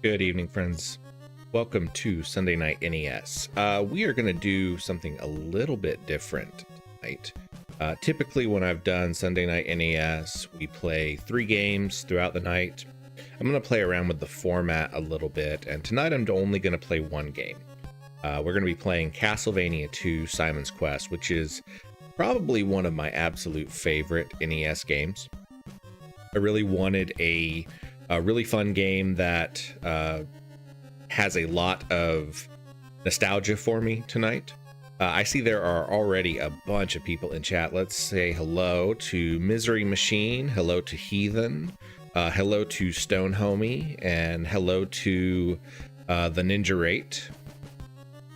Good evening, friends. Welcome to Sunday Night NES. We are going to do something a little bit different tonight. Typically, when I've done Sunday Night NES, we play 3 games throughout the night. I'm going to play around with the format a little bit, and tonight I'm only going to play 1 game. We're going to be playing Castlevania II Simon's Quest, which is probably one of my absolute favorite NES games. I really wanted a really fun game that has a lot of nostalgia for me tonight. I see there are already a bunch of people in chat. Let's say hello to Misery Machine, hello to Heathen, hello to Stone Homie, and hello to the Ninja Rate.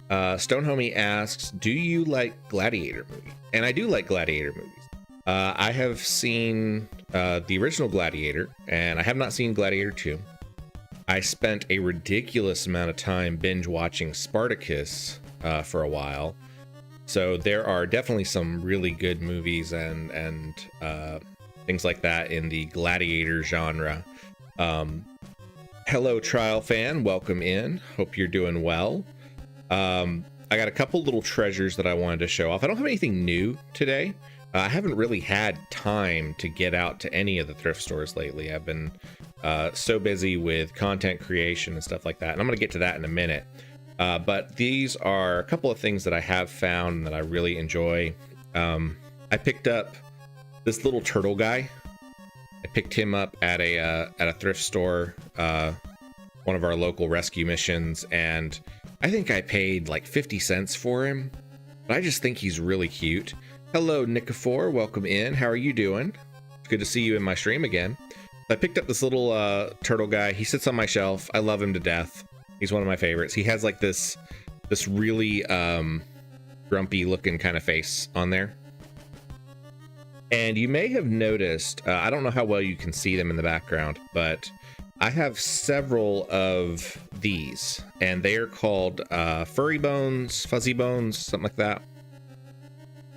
Stone Homie asks, do you like Gladiator movies? And I do like Gladiator movies. I have seen the original Gladiator, and I have not seen Gladiator 2. I spent a ridiculous amount of time binge watching Spartacus for a while. So there are definitely some really good movies and things like that in the Gladiator genre. Hello, Trial Fan. Welcome in. Hope you're doing well. I got a couple little treasures that I wanted to show off. I don't have anything new today. I haven't really had time to get out to any of the thrift stores lately. I've been so busy with content creation and stuff like that, and I'm going to get to that in a minute. But these are a couple of things that I have found that I really enjoy. I picked up this little turtle guy. I picked him up at a thrift store, one of our local rescue missions, and I think I paid like 50 cents for him. But I just think he's really cute. Hello, Nikifor. Welcome in. How are you doing? It's good to see you in my stream again. I picked up this little turtle guy. He sits on my shelf. I love him to death. He's one of my favorites. He has like this really grumpy looking kind of face on there. And you may have noticed, I don't know how well you can see them in the background, but I have several of these, and they are called furry bones, fuzzy bones, something like that.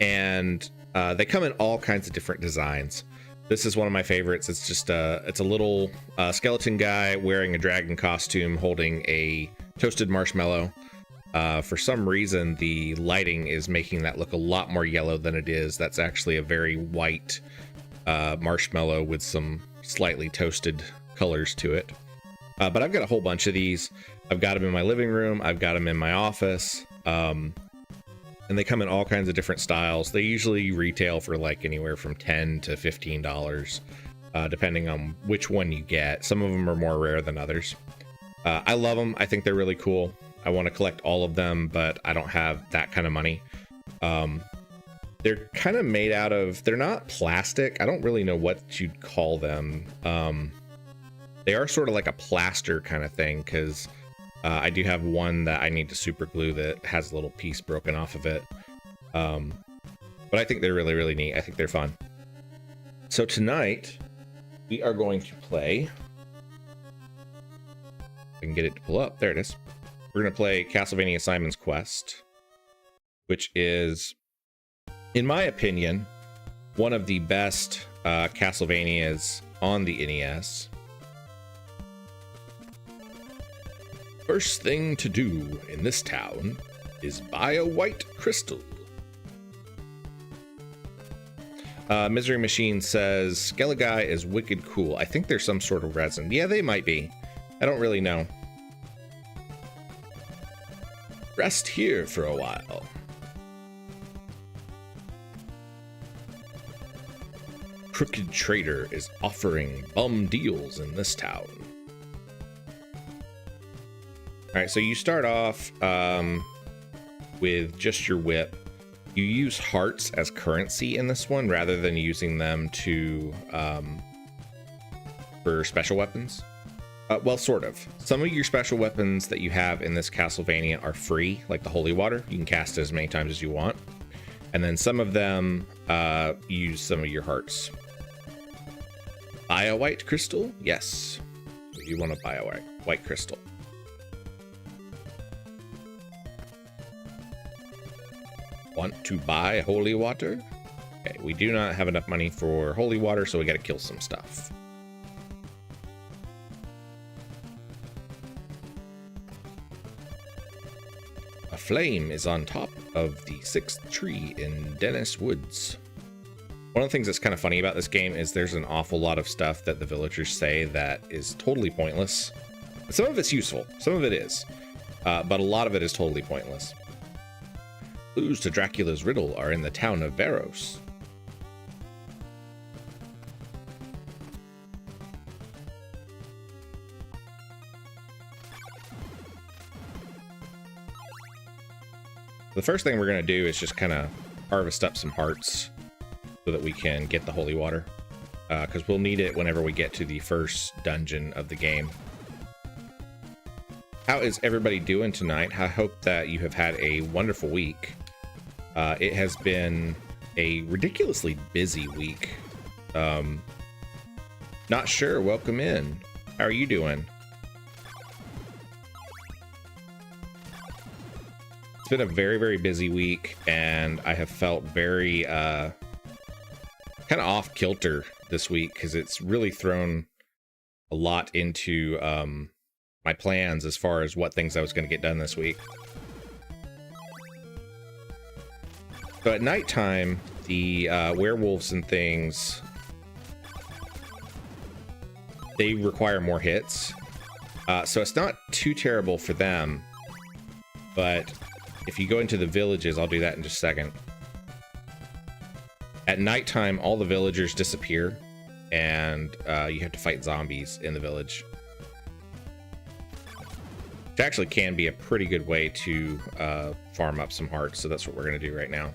And they come in all kinds of different designs. This is one of my favorites. It's just it's a little skeleton guy wearing a dragon costume holding a toasted marshmallow. For some reason, the lighting is making that look a lot more yellow than it is. That's actually a very white marshmallow with some slightly toasted colors to it. But I've got a whole bunch of these. I've got them in my living room. I've got them in my office. And they come in all kinds of different styles. They usually retail for like anywhere from $10 to $15, depending on which one you get. Some of them are more rare than others. I love them. I think they're really cool. I want to collect all of them, but I don't have that kind of money. They're kind of made out of, they're not plastic. I don't really know what you'd call them. They are sort of like a plaster kind of thing, because I do have one that I need to super glue that has a little piece broken off of it. But I think they're really, really neat. I think they're fun. So tonight, we are going to play... I can get it to pull up. There it is. We're going to play Castlevania Simon's Quest, which is, in my opinion, one of the best Castlevanias on the NES. First thing to do in this town is buy a white crystal. Misery Machine says, Skelligai is wicked cool. I think there's some sort of resin. Yeah, they might be. I don't really know. Rest here for a while. Crooked Trader is offering bum deals in this town. All right, so you start off with just your whip. You use hearts as currency in this one rather than using them to for special weapons. Well, sort of. Some of your special weapons that you have in this Castlevania are free, like the Holy Water. You can cast it as many times as you want. And then some of them use some of your hearts. Buy a white crystal? Yes. You want to buy a white crystal. Want to buy holy water? Okay, we do not have enough money for holy water, so we got to kill some stuff. A flame is on top of the 6th tree in Dennis Woods. One of the things that's kind of funny about this game is there's an awful lot of stuff that the villagers say that is totally pointless. Some of it's useful, some of it is, but a lot of it is totally pointless. Clues to Dracula's riddle are in the town of Varos. The first thing we're going to do is just kind of harvest up some hearts so that we can get the holy water, because we'll need it whenever we get to the first dungeon of the game. How is everybody doing tonight? I hope that you have had a wonderful week. It has been a ridiculously busy week. Not sure. Welcome in. How are you doing? It's been a very, very busy week, and I have felt very kind of off kilter this week because it's really thrown a lot into my plans as far as what things I was going to get done this week. So at nighttime, the werewolves and things, they require more hits. So it's not too terrible for them, but if you go into the villages, I'll do that in just a second. At nighttime, all the villagers disappear, and you have to fight zombies in the village. Which actually can be a pretty good way to farm up some hearts, so that's what we're going to do right now.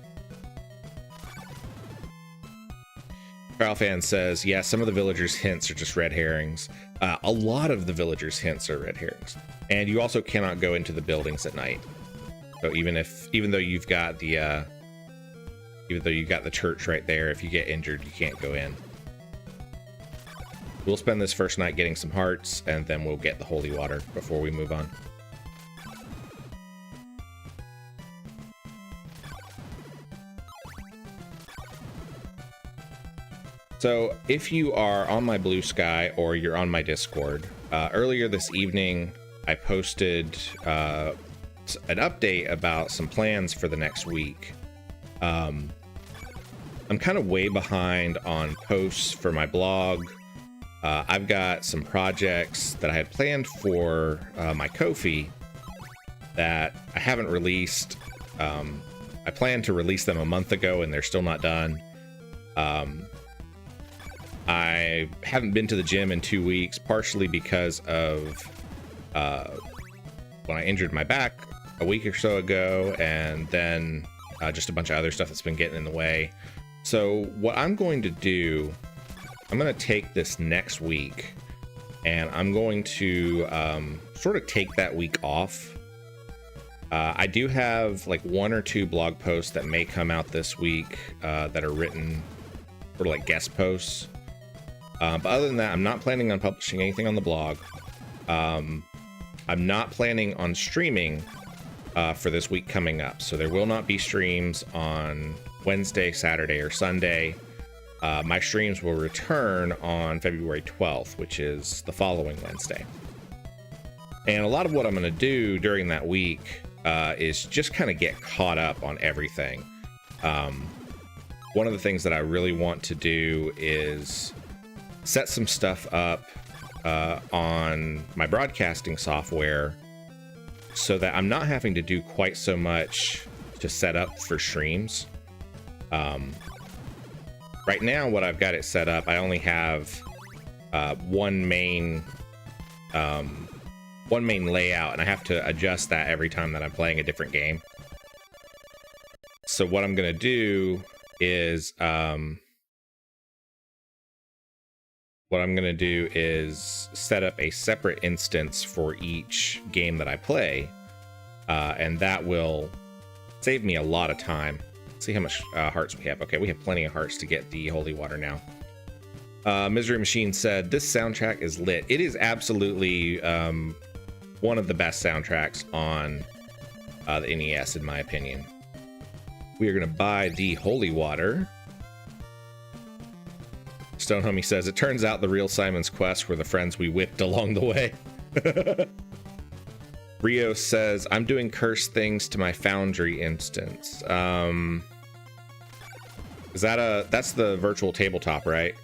Fan says, yeah, some of the villagers' hints are just red herrings. A lot of the villagers' hints are red herrings. And you also cannot go into the buildings at night. So even though you've got the church right there, if you get injured, you can't go in. We'll spend this first night getting some hearts, and then we'll get the holy water before we move on. So if you are on my Blue Sky or you're on my Discord, earlier this evening I posted an update about some plans for the next week. I'm kind of way behind on posts for my blog. I've got some projects that I had planned for my Ko-fi that I haven't released. I planned to release them a month ago and they're still not done. I haven't been to the gym in 2 weeks, partially because of when I injured my back a week or so ago, and then just a bunch of other stuff that's been getting in the way. So what I'm going to do, I'm going to take this next week, and I'm going to sort of take that week off. I do have like 1 or 2 blog posts that may come out this week that are written sort of like guest posts. But other than that, I'm not planning on publishing anything on the blog. I'm not planning on streaming for this week coming up. So there will not be streams on Wednesday, Saturday, or Sunday. My streams will return on February 12th, which is the following Wednesday. And a lot of what I'm going to do during that week is just kind of get caught up on everything. One of the things that I really want to do is set some stuff up on my broadcasting software so that I'm not having to do quite so much to set up for streams. Right now, what I've got it set up, I only have one main layout, and I have to adjust that every time that I'm playing a different game. So what I'm going to do is set up a separate instance for each game that I play, and that will save me a lot of time. Let's see how much hearts we have. Okay, we have plenty of hearts to get the holy water now. Misery Machine said, this soundtrack is lit. It is absolutely one of the best soundtracks on the NES, in my opinion. We are going to buy the holy water. Stone Homie says, it turns out the real Simon's Quest were the friends we whipped along the way. Rio says, I'm doing cursed things to my Foundry instance. Is that that's the virtual tabletop, right?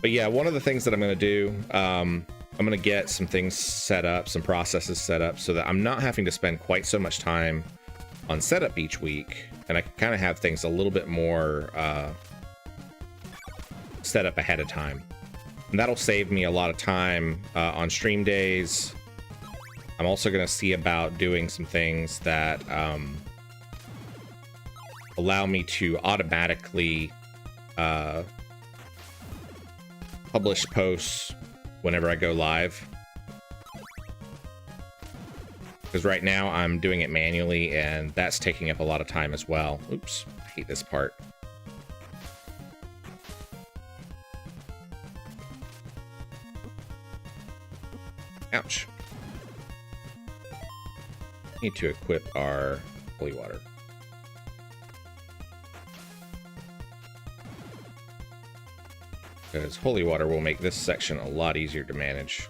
But yeah, one of the things that I'm going to do, I'm going to get some things set up, some processes set up so that I'm not having to spend quite so much time on setup each week. And I can kind of have things a little bit more set up ahead of time. And that'll save me a lot of time on stream days. I'm also going to see about doing some things that allow me to automatically publish posts whenever I go live. Because right now I'm doing it manually and that's taking up a lot of time as well. Oops, I hate this part. Ouch. Need to equip our holy water. Because holy water will make this section a lot easier to manage.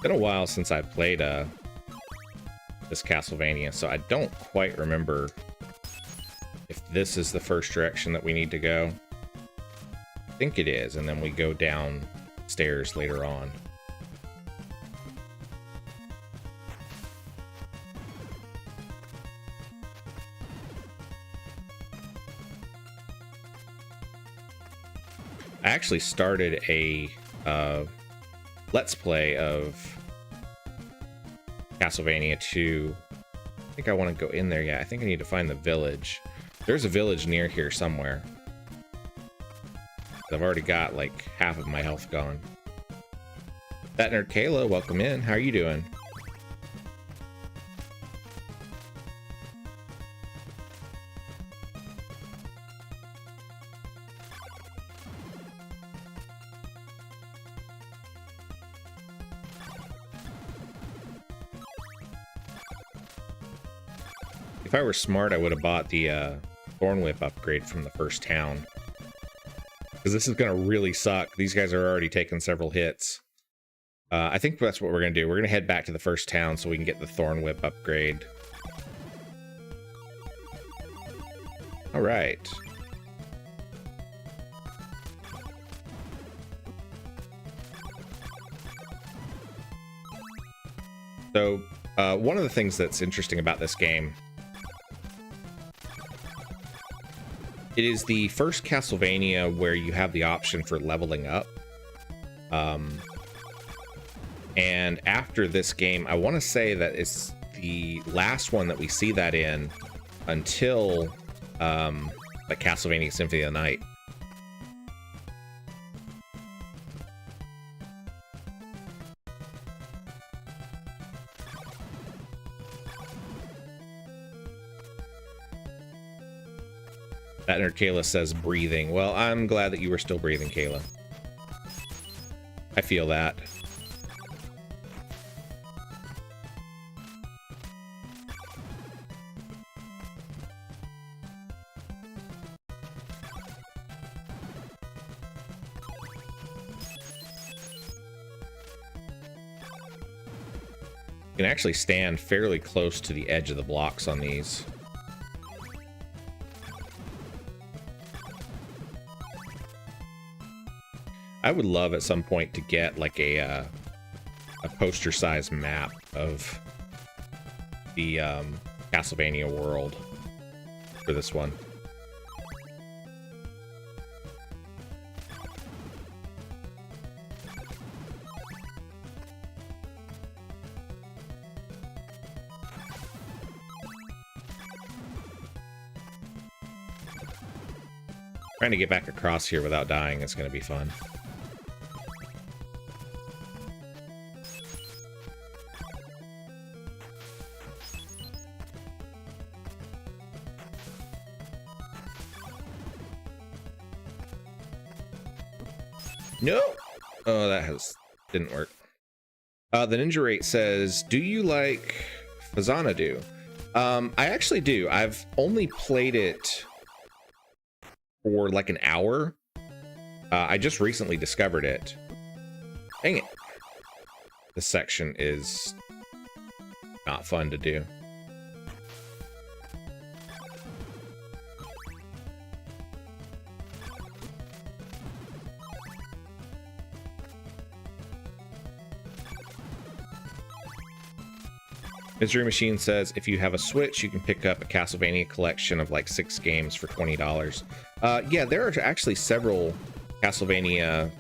Been a while since I played this Castlevania, so I don't quite remember if this is the first direction that we need to go. I think it is, and then we go downstairs later on. I actually started a Let's Play of Castlevania II. I think I want to go in there. Yeah, I think I need to find the village. There's a village near here somewhere. I've already got like half of my health gone. That nerd Kayla, welcome in. How are you doing? If I were smart, I would have bought the Thorn Whip upgrade from the first town. Because this is going to really suck. These guys are already taking several hits. I think that's what we're going to do. We're going to head back to the first town so we can get the Thorn Whip upgrade. All right. So, one of the things that's interesting about this game, it is the first Castlevania where you have the option for leveling up. And after this game, I want to say that it's the last one that we see that in until the Castlevania Symphony of the Night. That nerd Kayla says breathing. Well, I'm glad that you were still breathing, Kayla. I feel that. You can actually stand fairly close to the edge of the blocks on these. I would love at some point to get like a poster-sized map of the Castlevania world for this one. Trying to get back across here without dying is going to be fun. No. Oh, didn't work. The Ninja Rate says, do you like Fazanadu? I actually do. I've only played it for like an hour. I just recently discovered it. Dang it. This section is not fun to do. Mystery Machine says, if you have a Switch, you can pick up a Castlevania collection of like 6 games for $20. Yeah, there are actually several Castlevania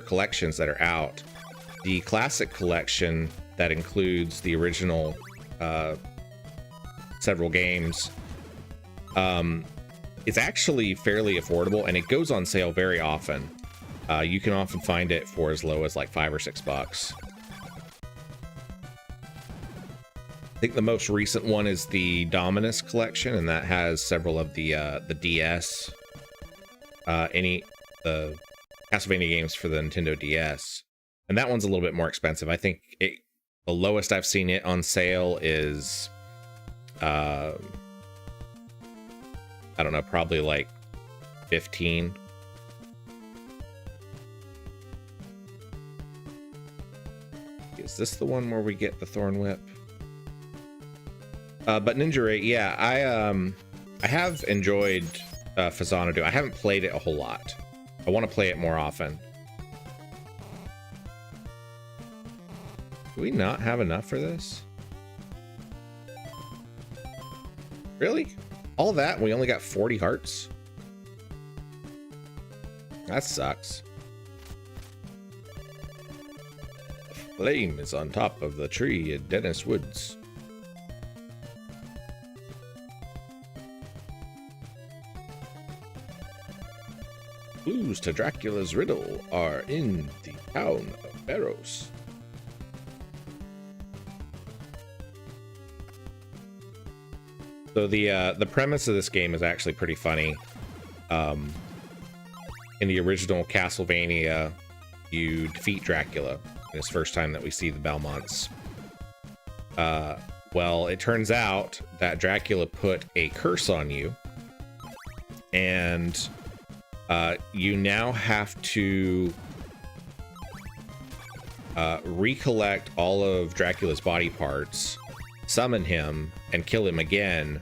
collections that are out. The classic collection that includes the original several games, it's actually fairly affordable, and it goes on sale very often. You can often find it for as low as like $5 or $6. I think the most recent one is the Dominus collection, and that has several of the DS, the Castlevania games for the Nintendo DS, and that one's a little bit more expensive. I think the lowest I've seen it on sale is, I don't know, probably like 15. Is this the one where we get the Thorn Whip? But Ninja Rate, yeah, I have enjoyed Fazanadu. I haven't played it a whole lot. I want to play it more often. Do we not have enough for this? Really? All that, and we only got 40 hearts? That sucks. The flame is on top of the tree in Dennis Woods. Clues to Dracula's riddle are in the town of Barrows. So the premise of this game is actually pretty funny. In the original Castlevania, you defeat Dracula. It's the first time that we see the Belmonts. Well, it turns out that Dracula put a curse on you, and you now have to recollect all of Dracula's body parts, summon him, and kill him again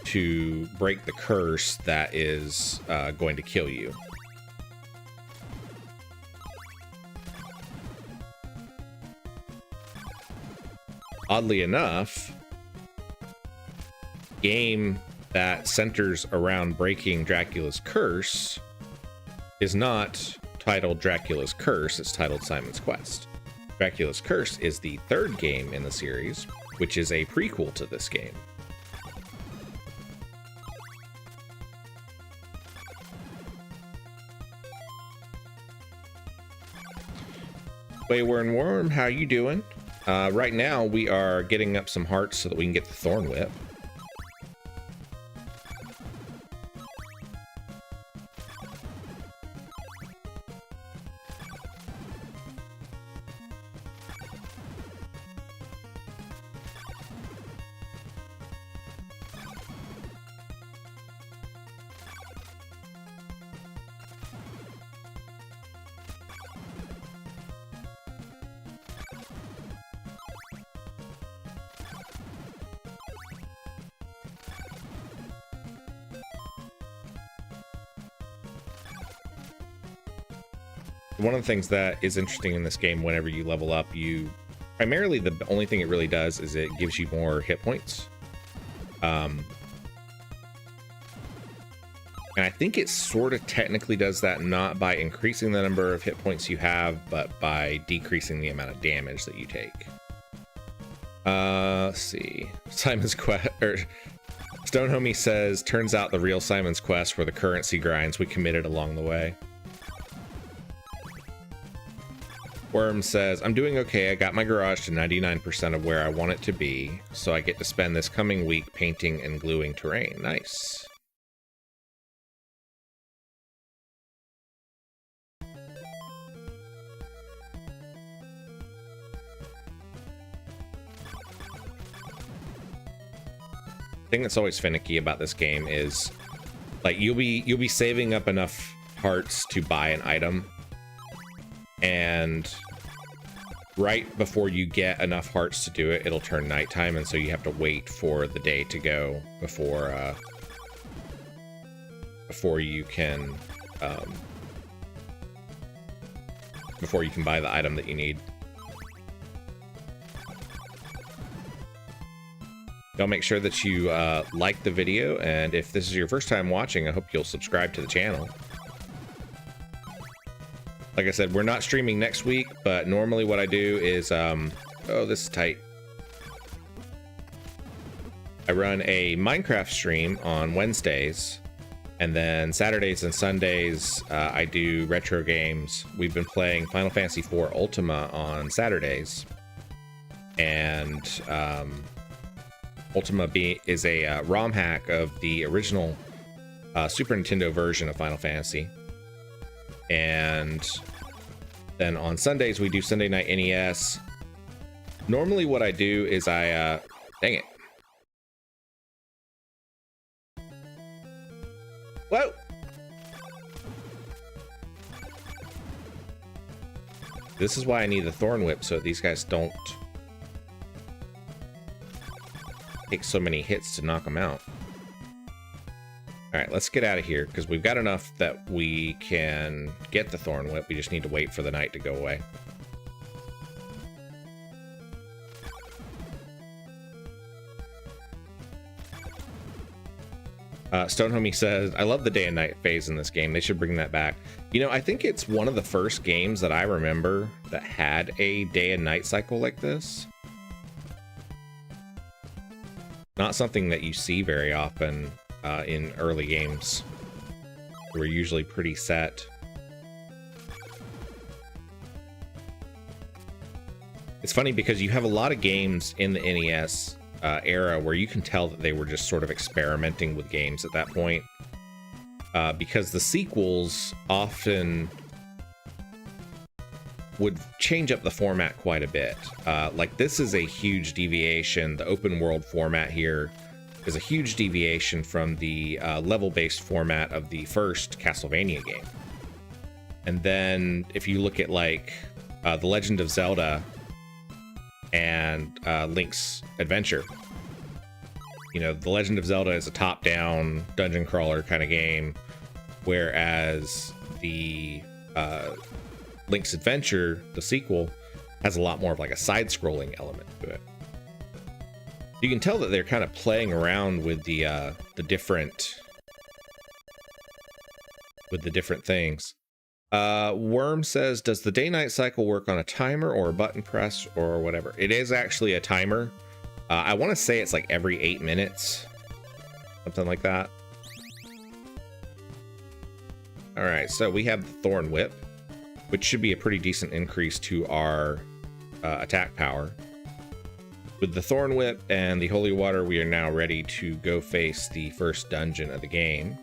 to break the curse that is going to kill you. Oddly enough, game that centers around breaking Dracula's curse is not titled Dracula's Curse, it's titled Simon's Quest. Dracula's Curse is the third game in the series, which is a prequel to this game. Wayward Worm, how you doing? Right now we are getting up some hearts so that we can get the Thorn Whip. One of the things that is interesting in this game, whenever you level up, primarily the only thing it really does is it gives you more hit points. And I think it sort of technically does that not by increasing the number of hit points you have, but by decreasing the amount of damage that you take. Let's see. Simon's Quest, or Stone Homie says, turns out the real Simon's Quest were the currency grinds we committed along the way. Worm says, I'm doing okay. I got my garage to 99% of where I want it to be, so I get to spend this coming week painting and gluing terrain. Nice. thing that's always finicky about this game is like you'll be saving up enough hearts to buy an item, and right before you get enough hearts to do it, it'll turn nighttime, and so you have to wait for the day to go before you can buy the item that you need. Y'all make sure that you like the video, and if this is your first time watching, I hope you'll subscribe to the channel. Like I said, we're not streaming next week, but normally what I do is, oh, this is tight. I run a Minecraft stream on Wednesdays, and then Saturdays and Sundays, I do retro games. We've been playing Final Fantasy IV Ultima on Saturdays, and Ultima is a ROM hack of the original Super Nintendo version of Final Fantasy. And then on Sundays, we do Sunday Night NES. Normally what I do is dang it. Whoa! This is why I need the Thorn Whip, so these guys don't take so many hits to knock them out. All right, let's get out of here because we've got enough that we can get the Thorn Whip. We just need to wait for the night to go away. Stone Homie says, I love the day and night phase in this game. They should bring that back. You know, I think it's one of the first games that I remember that had a day and night cycle like this. Not something that you see very often in early games. They were usually pretty set. It's funny because you have a lot of games in the NES era where you can tell that they were just sort of experimenting with games at that point, because the sequels often would change up the format quite a bit. Like this is a huge deviation. The open world format here is a huge deviation from the level-based format of the first Castlevania game. And then if you look at like The Legend of Zelda and Link's Adventure, you know, The Legend of Zelda is a top-down dungeon crawler kind of game, whereas the Link's Adventure, the sequel, has a lot more of like a side-scrolling element to it. You can tell that they're kind of playing around with the different things. Worm says, does the day-night cycle work on a timer or a button press or whatever? It is actually a timer. I want to say it's like every 8 minutes, something like that. All right, so we have the Thorn Whip, which should be a pretty decent increase to our attack power. With the Thorn Whip and the Holy Water, we are now ready to go face the first dungeon of the game.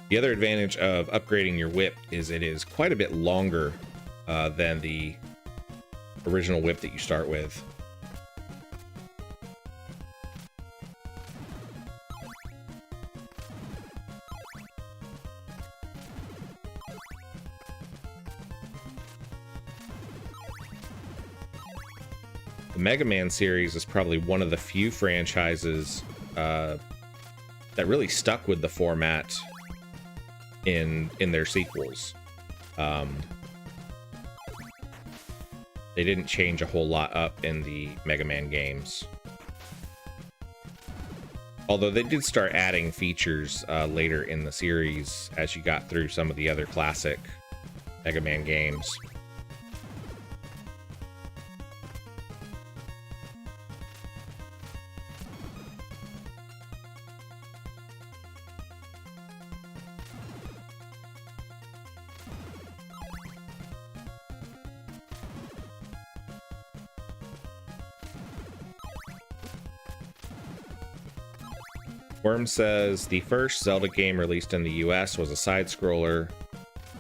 The other advantage of upgrading your whip is it is quite a bit longer than the original whip that you start with. The Mega Man series is probably one of the few franchises that really stuck with the format in their sequels. They didn't change a whole lot up in the Mega Man games. Although they did start adding features later in the series as you got through some of the other classic Mega Man games. Worm says the first Zelda game released in the US was a side-scroller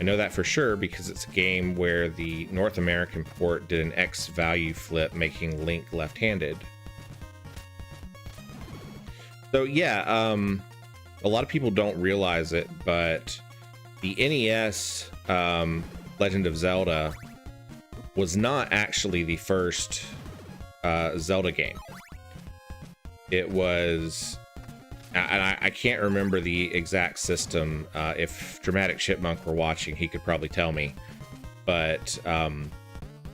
I know that for sure because it's a game where the North American port did an X value flip, making Link left-handed. So yeah, a lot of people don't realize it, but the NES Legend of Zelda was not actually the first Zelda game. It was, and I can't remember the exact system. If Dramatic Chipmunk were watching, he could probably tell me. But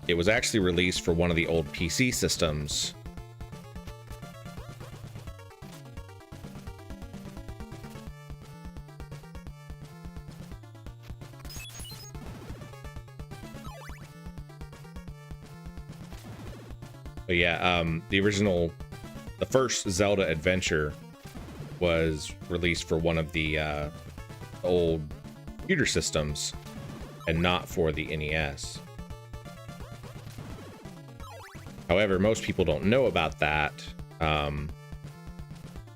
it was actually released for one of the old PC systems. But yeah, the first Zelda adventure was released for one of the old computer systems and not for the NES. However, most people don't know about that.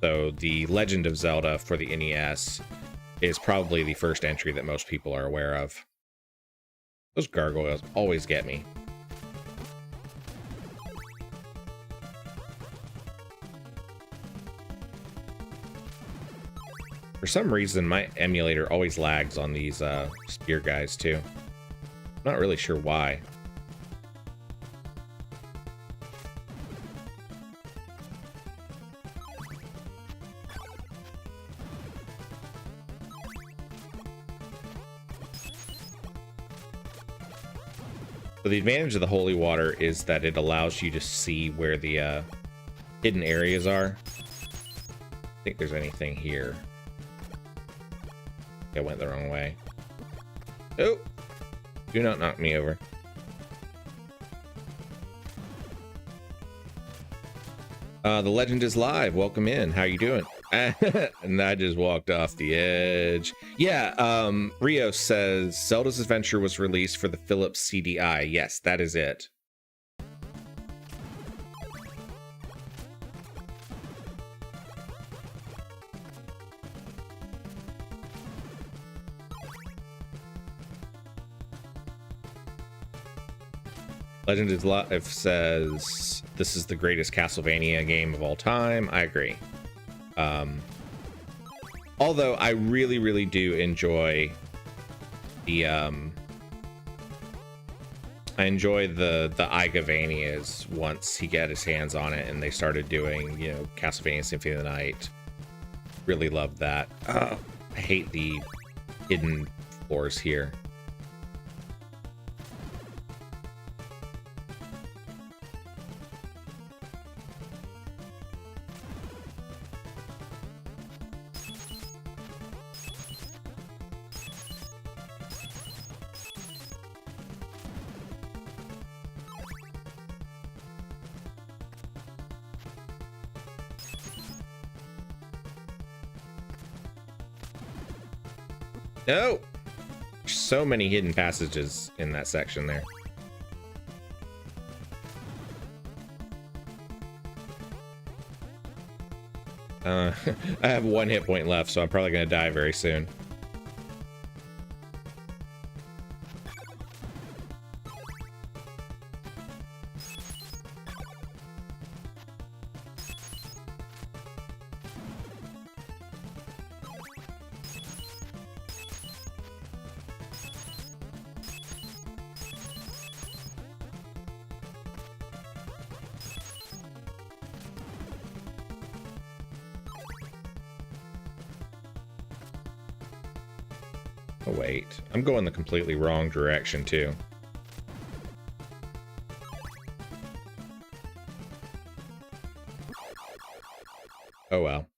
So the Legend of Zelda for the NES is probably the first entry that most people are aware of. Those gargoyles always get me. For some reason, my emulator always lags on these spear guys, too. I'm not really sure why. So the advantage of the holy water is that it allows you to see where the hidden areas are. I think there's anything here. I went the wrong way. Oh! Do not knock me over. The legend is live. Welcome in. How you doing? And I just walked off the edge. Yeah, Rio says Zelda's Adventure was released for the Philips CDI. Yes, that is it. Legend is Live says this is the greatest Castlevania game of all time. I agree. Although I really do enjoy the I enjoy the Igavanias once he got his hands on it and they started doing, you know, Castlevania Symphony of the Night. Really loved that. I hate the hidden floors here. No! So many hidden passages in that section there. I have 1 hit point left, so I'm probably going to die very soon. Oh, wait. I'm going the completely wrong direction, too. Oh, well.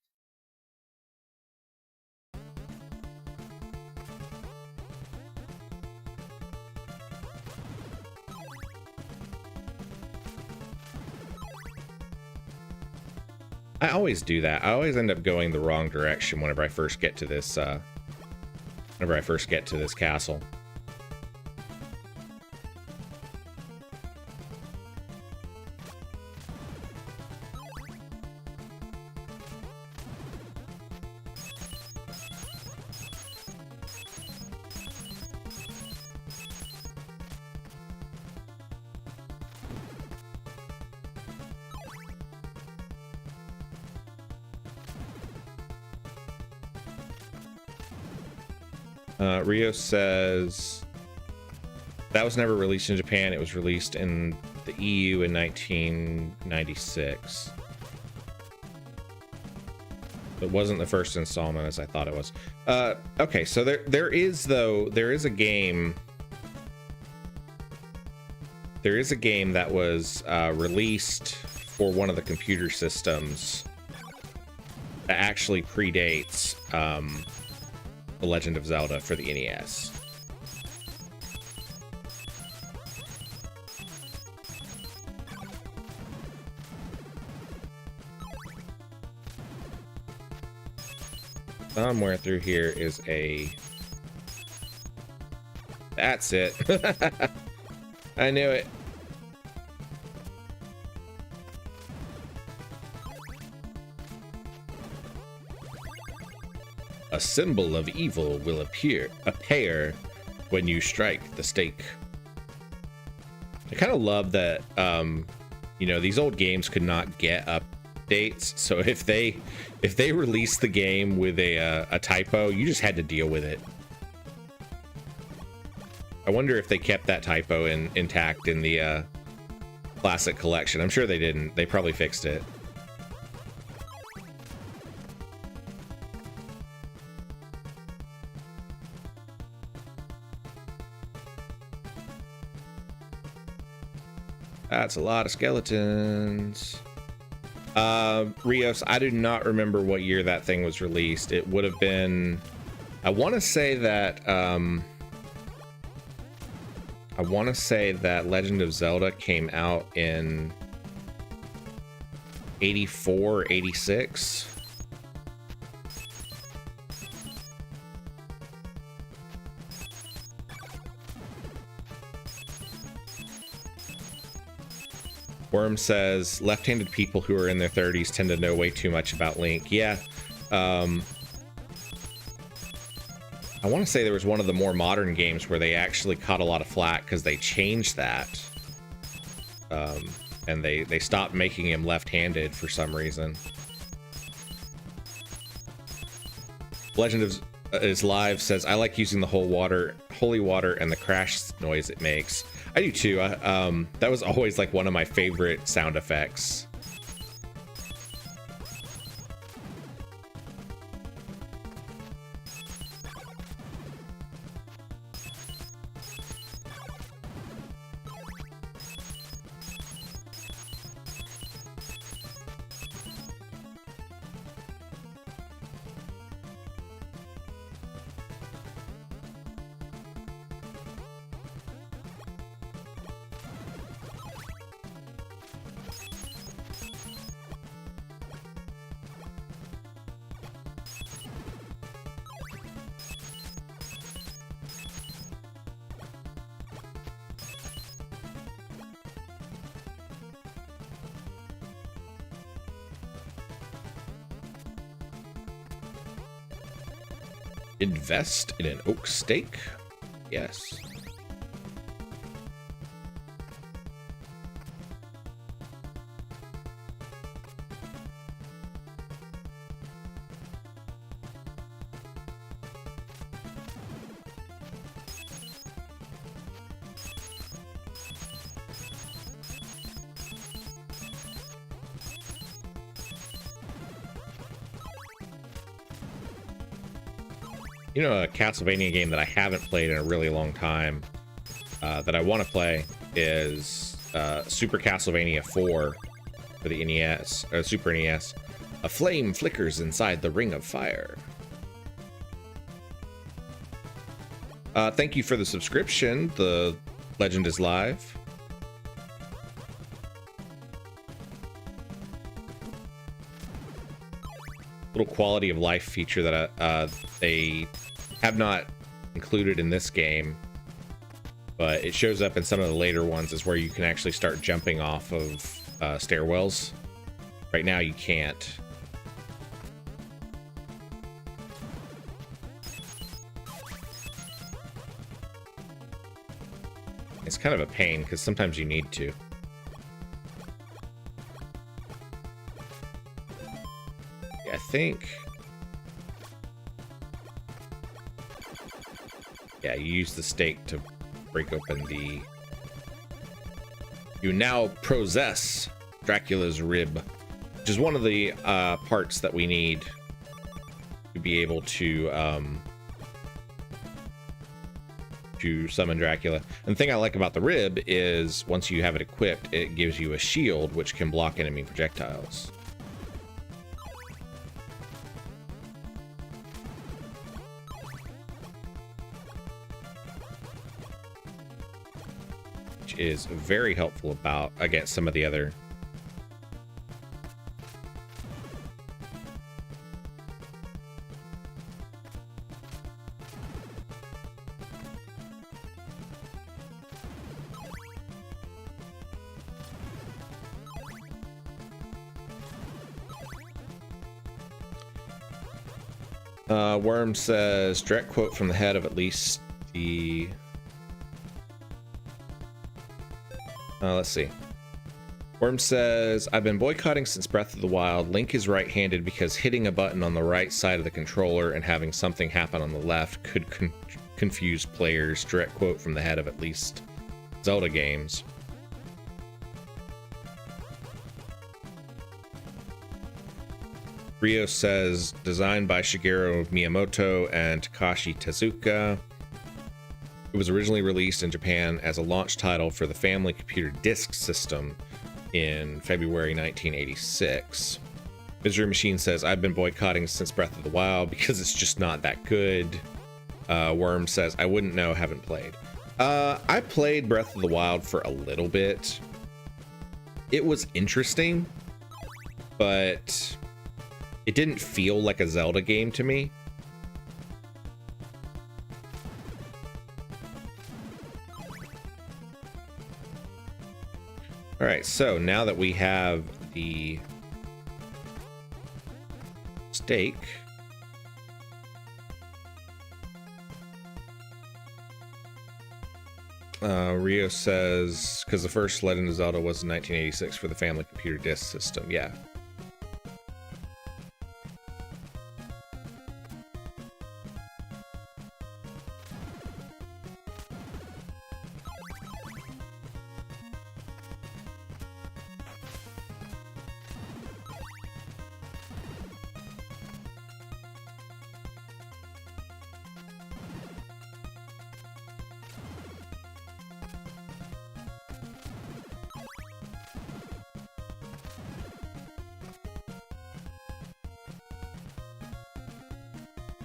I always do that. I always end up going the wrong direction whenever I first get to this, castle. Rio says that was never released in Japan. It was released in the EU in 1996. It wasn't the first installment as I thought it was. Okay, so there is a game. There is a game that was released for one of the computer systems that actually predates The Legend of Zelda for the NES. Somewhere through here is a... That's it. I knew it. A symbol of evil will appear when you strike the stake. I kind of love that, you know, these old games could not get updates. So if they released the game with a typo, you just had to deal with it. I wonder if they kept that typo intact in the classic collection. I'm sure they didn't. They probably fixed it. That's a lot of skeletons. Rios, I do not remember what year that thing was released. It would have been... I want to say that Legend of Zelda came out in 84, 86. Worm says, left-handed people who are in their 30s tend to know way too much about Link. Yeah. I want to say there was one of the more modern games where they actually caught a lot of flack because they changed that. And they stopped making him left-handed for some reason. Legend of is Live says, I like using the holy water and the crash noise it makes. I do too. That was always like one of my favorite sound effects. Invest in an oak stake? Yes. You know, a Castlevania game that I haven't played in a really long time that I want to play is Super Castlevania 4 for the NES, or Super NES. A flame flickers inside the ring of fire. Thank you for the subscription. The Legend is Live. Little quality of life feature that they have not included in this game, but it shows up in some of the later ones, is where you can actually start jumping off of stairwells. Right now you can't. It's kind of a pain because sometimes you need to. I think Yeah, you use the stake to break open the... You now possess Dracula's rib, which is one of the parts that we need to be able to summon Dracula. And the thing I like about the rib is once you have it equipped, it gives you a shield which can block enemy projectiles. Which is very helpful against some of the other Worm says, direct quote from the head of at least the... let's see. Worm says, I've been boycotting since Breath of the Wild. Link is right-handed because hitting a button on the right side of the controller and having something happen on the left could confuse players. Direct quote from the head of at least Zelda games. Rio says, designed by Shigeru Miyamoto and Takashi Tezuka. It was originally released in Japan as a launch title for the Family Computer Disk System in February 1986. Misery Machine says, I've been boycotting since Breath of the Wild because it's just not that good. Worm says, I wouldn't know, haven't played. I played Breath of the Wild for a little bit. It was interesting, but it didn't feel like a Zelda game to me. All right, so now that we have the stake, Rio says, because the first Legend of Zelda was in 1986 for the Family Computer Disk System. Yeah.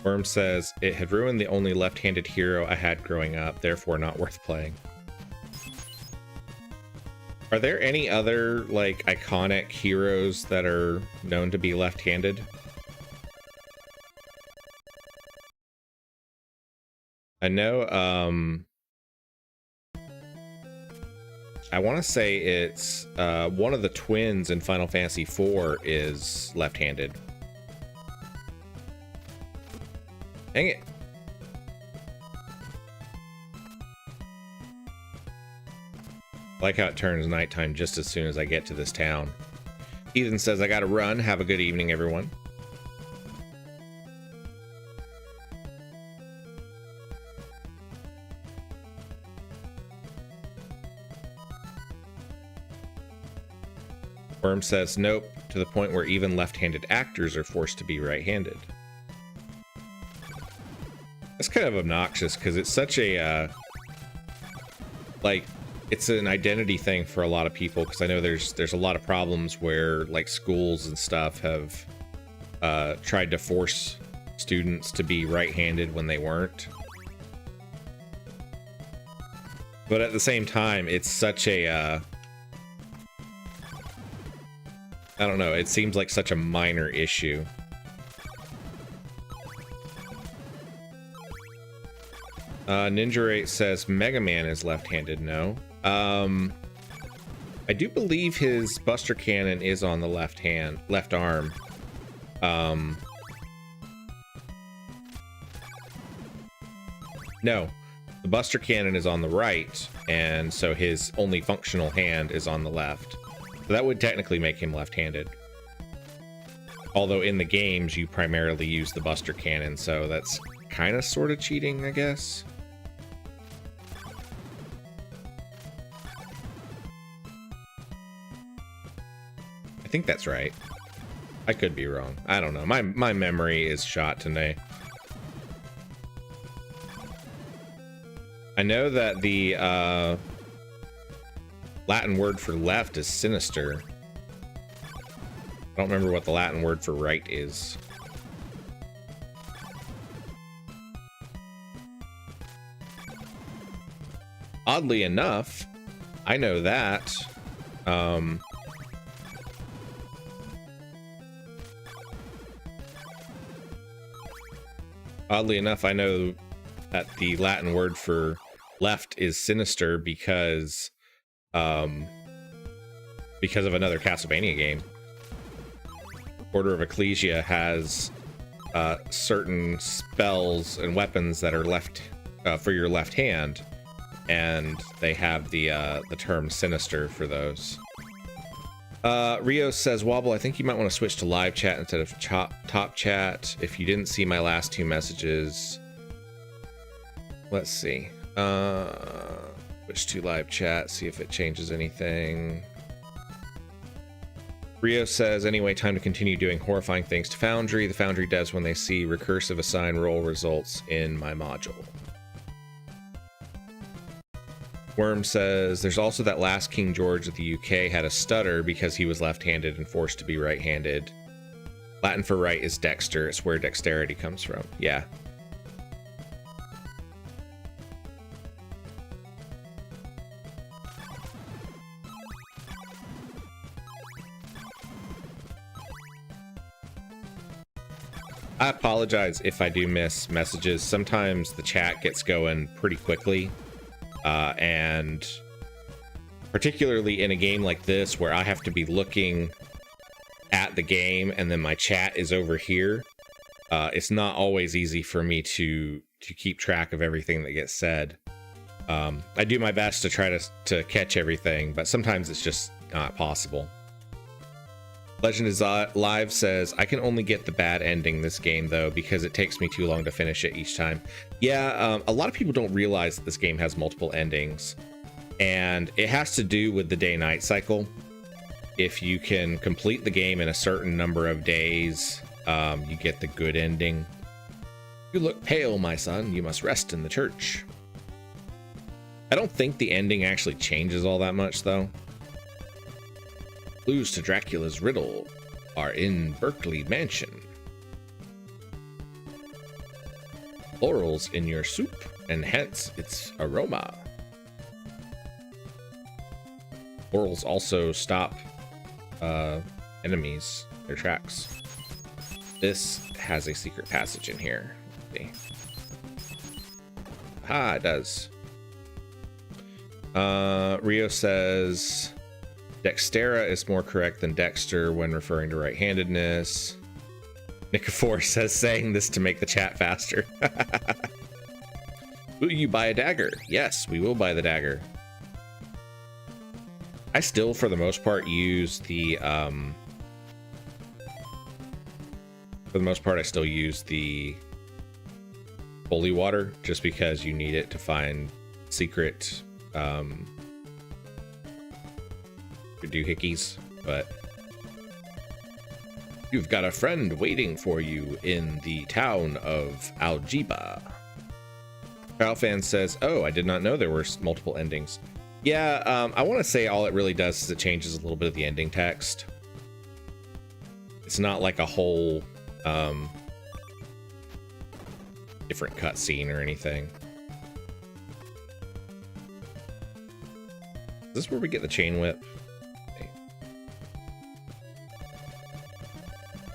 Worm says, it had ruined the only left-handed hero I had growing up, therefore not worth playing. Are there any other, like, iconic heroes that are known to be left-handed? I know, I want to say it's, one of the twins in Final Fantasy IV is left-handed. Dang it. I like how it turns nighttime just as soon as I get to this town. Ethan says, I gotta run. Have a good evening, everyone. Worm says, nope, to the point where even left-handed actors are forced to be right-handed. That's kind of obnoxious because it's such a, like, it's an identity thing for a lot of people, because I know there's a lot of problems where, like, schools and stuff have tried to force students to be right-handed when they weren't. But at the same time, it's such a, I don't know, it seems like such a minor issue. Ninja 8 says Mega Man is left-handed. No. I do believe his Buster Cannon is on the left arm. No, the Buster Cannon is on the right, and so his only functional hand is on the left. So that would technically make him left-handed. Although in the games you primarily use the Buster Cannon, so that's kind of sort of cheating, I guess. think that's right. I could be wrong. I don't know. My memory is shot today. I know that the Latin word for left is sinister. I don't remember what the Latin word for right is. Oddly enough, I know that. Oddly enough, I know that the Latin word for left is sinister because of another Castlevania game. Order of Ecclesia has certain spells and weapons that are left for your left hand, and they have the term sinister for those. Rio says, Wobble, I think you might want to switch to live chat instead of top chat. If you didn't see my last two messages, let's see. Switch to live chat, see if it changes anything. Rio says, anyway, time to continue doing horrifying things to Foundry. The Foundry devs, when they see recursive assign roll results in my module. Worm says, there's also that last King George of the UK had a stutter because he was left-handed and forced to be right-handed. Latin for right is dexter. It's where dexterity comes from. Yeah. I apologize if I do miss messages. Sometimes the chat gets going pretty quickly. And particularly in a game like this where I have to be looking at the game and then my chat is over here, it's not always easy for me to keep track of everything that gets said. I do my best to try to catch everything, but sometimes it's just not possible. Legend is Live says, I can only get the bad ending this game though because it takes me too long to finish it each time. Yeah, a lot of people don't realize that this game has multiple endings, and it has to do with the day-night cycle. If you can complete the game in a certain number of days, you get the good ending. You look pale, my son. You must rest in the church. I don't think the ending actually changes all that much though. Clues to Dracula's riddle are in Berkeley Mansion. Laurels in your soup, and hence its aroma. Laurels also stop enemies, their tracks. This has a secret passage in here. Let's see. Ah, it does. Rio says, Dextera is more correct than Dexter when referring to right-handedness. Nicofor says, saying this to make the chat faster. Will you buy a dagger? Yes, we will buy the dagger. I still, for the most part, use the I still use the holy water just because you need it to find secret doohickeys, but you've got a friend waiting for you in the town of Algiba. Fan says, oh, I did not know there were multiple endings. Yeah, I want to say all it really does is it changes a little bit of the ending text. It's not like a whole different cutscene or anything. Is this where we get the chain whip?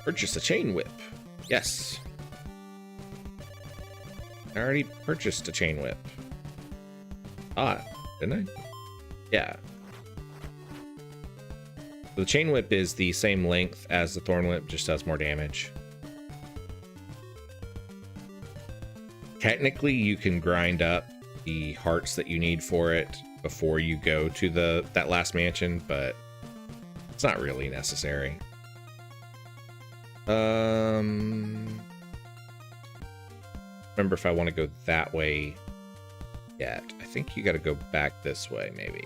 Purchase a chain whip. Yes. I already purchased a chain whip. Ah, didn't I? Yeah. The chain whip is the same length as the thorn whip, just does more damage. Technically, you can grind up the hearts that you need for it before you go to that last mansion, but it's not really necessary. Remember if I want to go that way yet. I think you got to go back this way, maybe.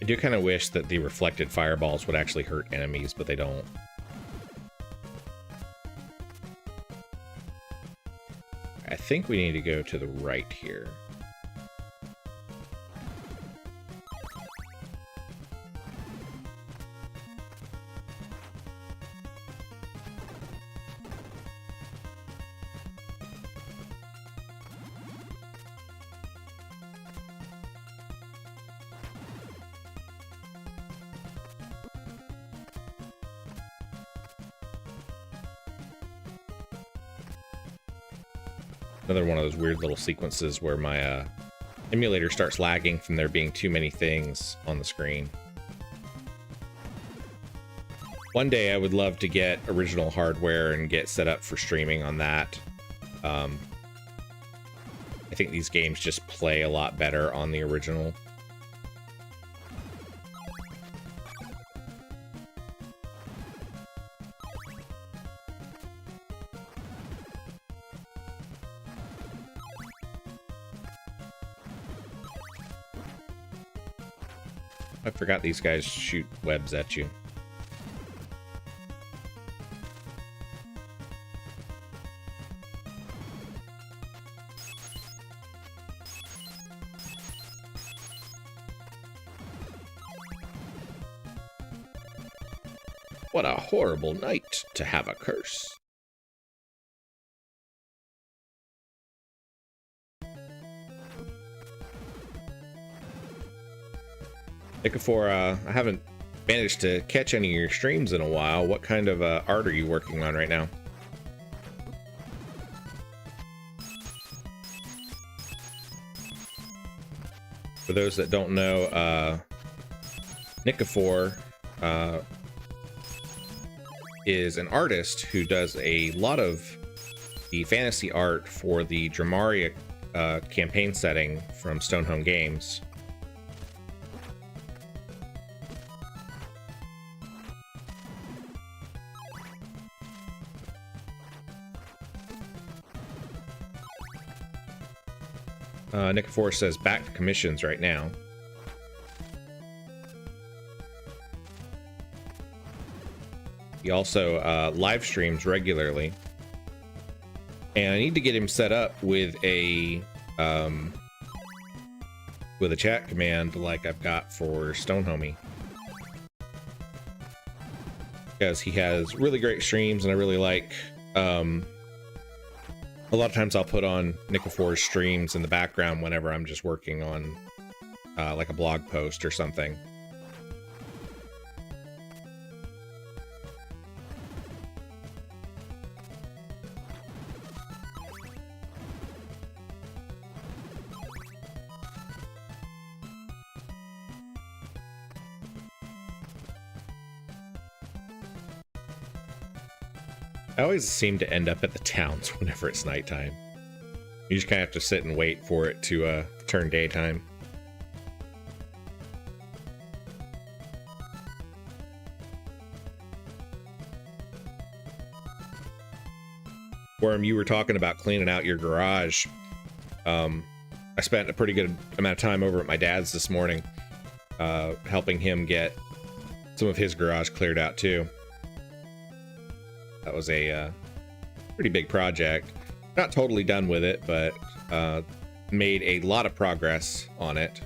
I do kind of wish that the reflected fireballs would actually hurt enemies, but they don't. I think we need to go to the right here. Another one of those weird little sequences where my emulator starts lagging from there being too many things on the screen. One day I would love to get original hardware and get set up for streaming on that. I think these games just play a lot better on the original. I forgot these guys shoot webs at you. What a horrible night to have a curse. Ikafor, I haven't managed to catch any of your streams in a while. What kind of art are you working on right now? For those that don't know, Ikafor is an artist who does a lot of the fantasy art for the Dramaria campaign setting from Stonehome Games. Ikafor says back to commissions right now. He also live streams regularly, and I need to get him set up with a chat command like I've got for Stonehomey, because he has really great streams, and I really like. A lot of times I'll put on Ikafor's streams in the background whenever I'm just working on like a blog post or something. I always seem to end up at the towns whenever it's nighttime. You just kind of have to sit and wait for it to turn daytime. Worm, you were talking about cleaning out your garage. I spent a pretty good amount of time over at my dad's this morning, helping him get some of his garage cleared out too. That was a pretty big project. Not totally done with it, but made a lot of progress on it.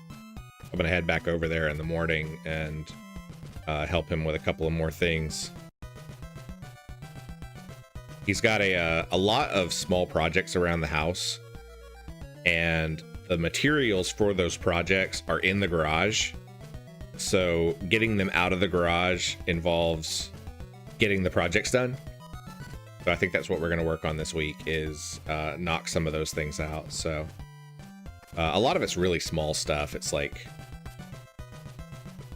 I'm gonna head back over there in the morning and help him with a couple of more things. He's got a lot of small projects around the house, and the materials for those projects are in the garage. So getting them out of the garage involves getting the projects done. So I think that's what we're going to work on this week, is knock some of those things out. So a lot of it's really small stuff. It's like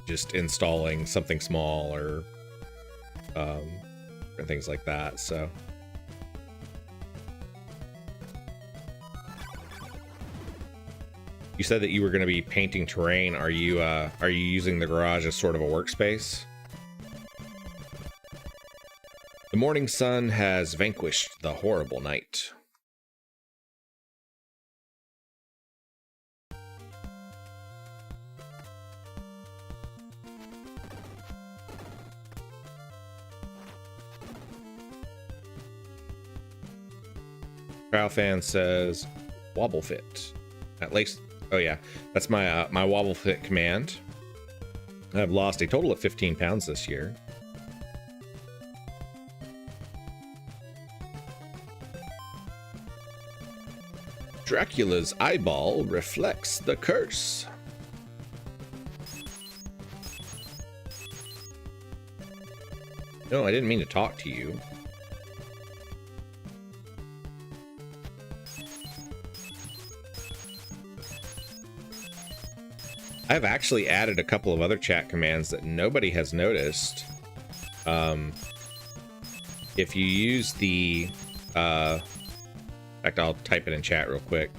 just installing something small or things like that. So you said that you were going to be painting terrain. Are you using the garage as sort of a workspace? The morning sun has vanquished the horrible night. Crowd fan says wobble fit. At least, oh yeah, that's my my wobble fit command. I've lost a total of 15 pounds this year. Dracula's eyeball reflects the curse. No, I didn't mean to talk to you. I've actually added a couple of other chat commands that nobody has noticed. If you use the, in fact, I'll type it in chat real quick.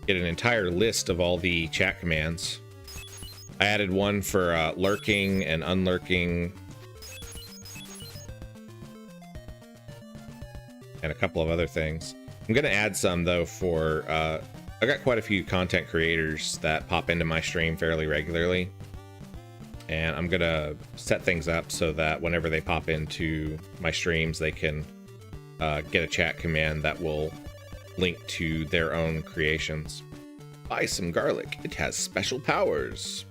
Get an entire list of all the chat commands. I added one for lurking and unlurking. And a couple of other things. I'm going to add some, though, for... I got quite a few content creators that pop into my stream fairly regularly. And I'm going to set things up so that whenever they pop into my streams, they can get a chat command that will link to their own creations. Buy some garlic. It has special powers.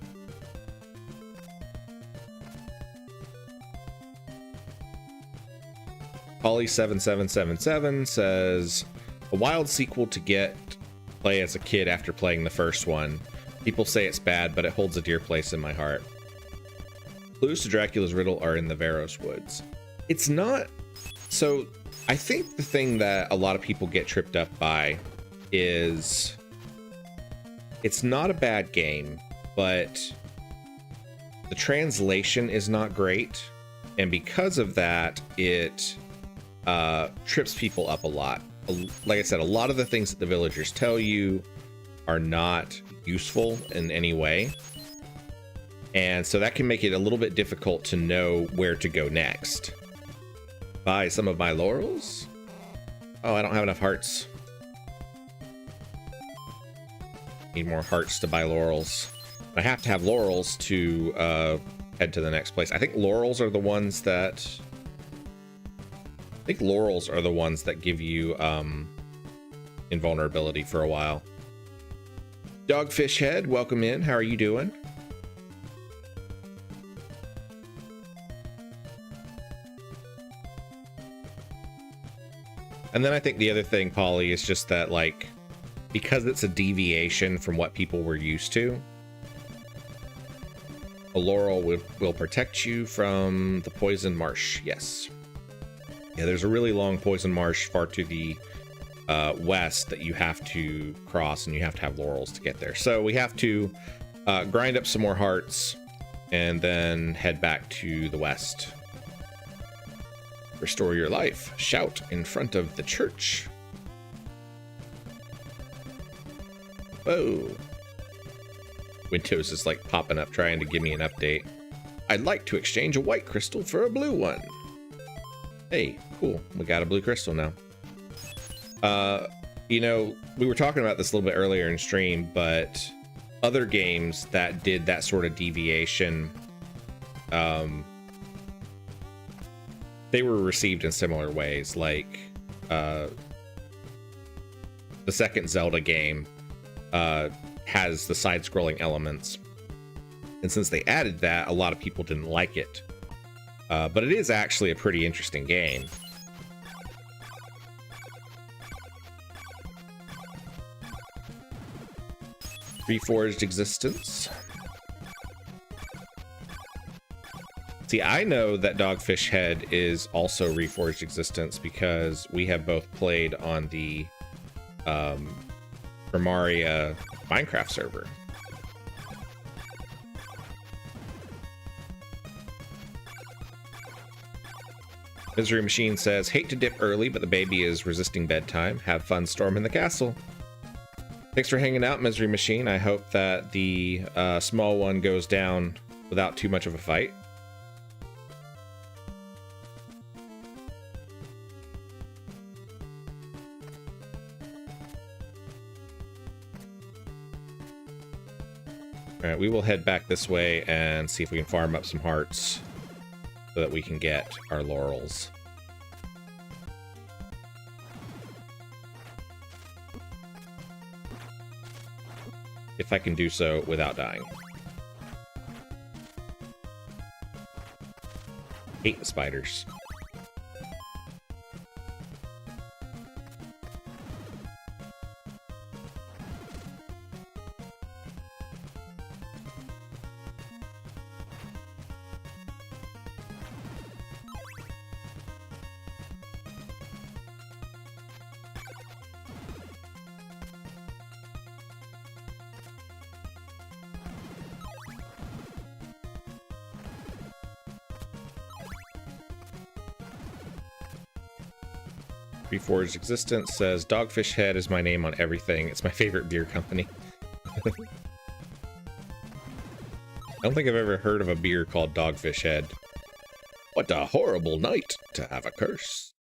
Polly7777 says, a wild sequel to get play as a kid after playing the first one. People say it's bad, but it holds a dear place in my heart. Clues to Dracula's riddle are in the Varos Woods. It's not... So, I think the thing that a lot of people get tripped up by is... It's not a bad game, but the translation is not great. And because of that, it trips people up a lot. Like I said, a lot of the things that the villagers tell you are not useful in any way. And so that can make it a little bit difficult to know where to go next. Buy some of my laurels? Oh, I don't have enough hearts. Need more hearts to buy laurels. I have to have laurels to head to the next place. I think laurels are the ones that... give you invulnerability for a while. Dogfish Head, welcome in. How are you doing? And then I think the other thing, Polly, is just that, like, because it's a deviation from what people were used to, a laurel will protect you from the poison marsh. Yes. Yeah, there's a really long poison marsh far to the west that you have to cross, and you have to have laurels to get there. So we have to grind up some more hearts and then head back to the west. Restore your life. Shout in front of the church. Whoa. Windows is like popping up trying to give me an update. I'd like to exchange a white crystal for a blue one. Hey, cool. We got a blue crystal now. You know, we were talking about this a little bit earlier in stream, but other games that did that sort of deviation, they were received in similar ways. Like, the second Zelda game has the side-scrolling elements. And since they added that, a lot of people didn't like it. But it is actually a pretty interesting game. Reforged Existence. See, I know that Dogfish Head is also Reforged Existence because we have both played on the Primaria Minecraft server. Misery Machine says, hate to dip early, but the baby is resisting bedtime. Have fun storming the castle. Thanks for hanging out, Misery Machine. I hope that the small one goes down without too much of a fight. All right, we will head back this way and see if we can farm up some hearts so that we can get our laurels. If I can do so without dying. Hate the spiders. Reforged Existence says, Dogfish Head is my name on everything. It's my favorite beer company. I don't think I've ever heard of a beer called Dogfish Head. What a horrible night to have a curse.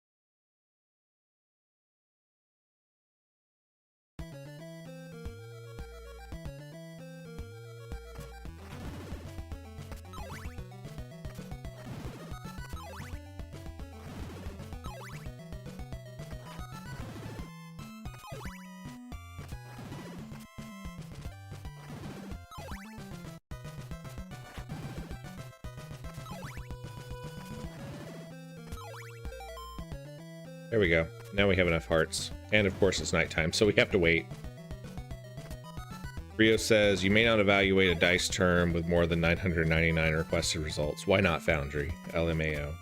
There we go. Now we have enough hearts. And of course it's nighttime, so we have to wait. Rio says, you may not evaluate a dice term with more than 999 requested results. Why not Foundry? LMAO.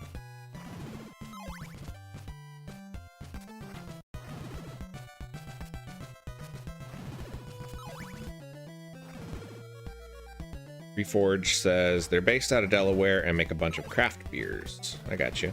Reforged says, they're based out of Delaware and make a bunch of craft beers. I got you.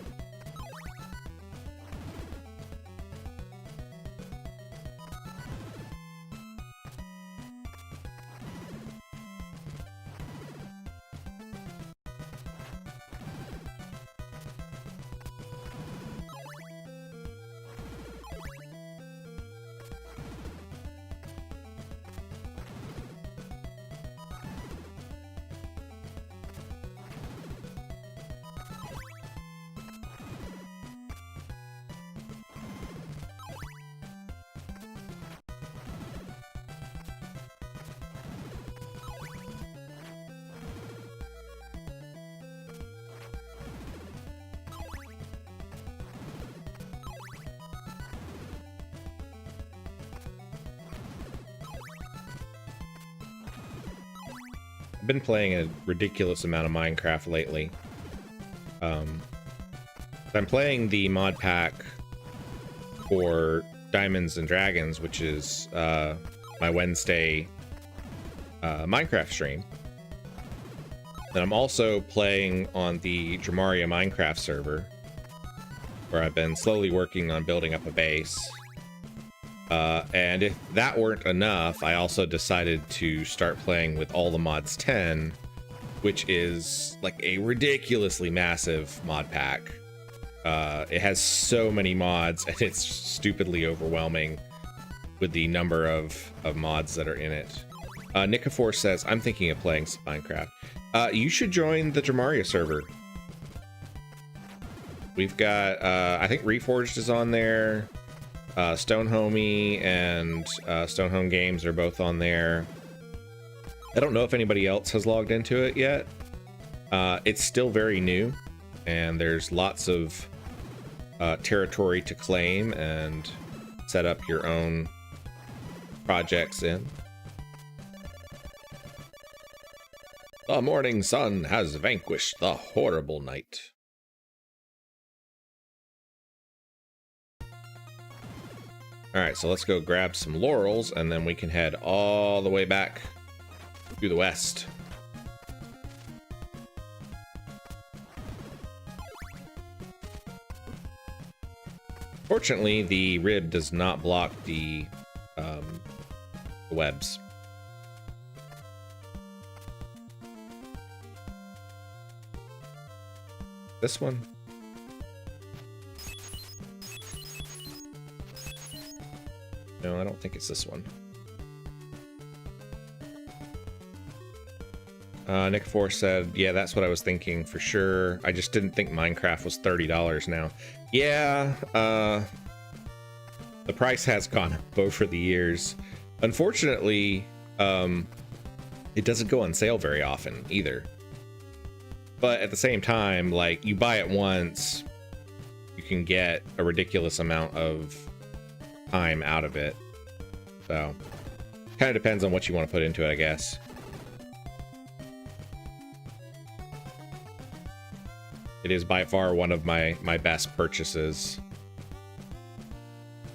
Been playing a ridiculous amount of Minecraft lately. I'm playing the mod pack for Diamonds and Dragons, which is my Wednesday Minecraft stream. And I'm also playing on the Dramaria Minecraft server, where I've been slowly working on building up a base. And if that weren't enough, I also decided to start playing with All the Mods 10, which is like a ridiculously massive mod pack. It has so many mods, and it's stupidly overwhelming with the number of mods that are in it. Nicofor says, I'm thinking of playing some Minecraft. You should join the Dramaria server. We've got, I think Reforged is on there. Stonehomie and Stonehome Games are both on there. I don't know if anybody else has logged into it yet. It's still very new, and there's lots of territory to claim and set up your own projects in. The morning sun has vanquished the horrible night. Alright, so let's go grab some laurels, and then we can head all the way back to the west. Fortunately, the rib does not block the webs. This one? No, I don't think it's this one. Nick Force said, yeah, that's what I was thinking for sure. I just didn't think Minecraft was $30 now. Yeah, the price has gone up over the years. Unfortunately, it doesn't go on sale very often either. But at the same time, like, you buy it once, you can get a ridiculous amount of time out of it. So, kind of depends on what you want to put into it, I guess. It is by far one of my best purchases.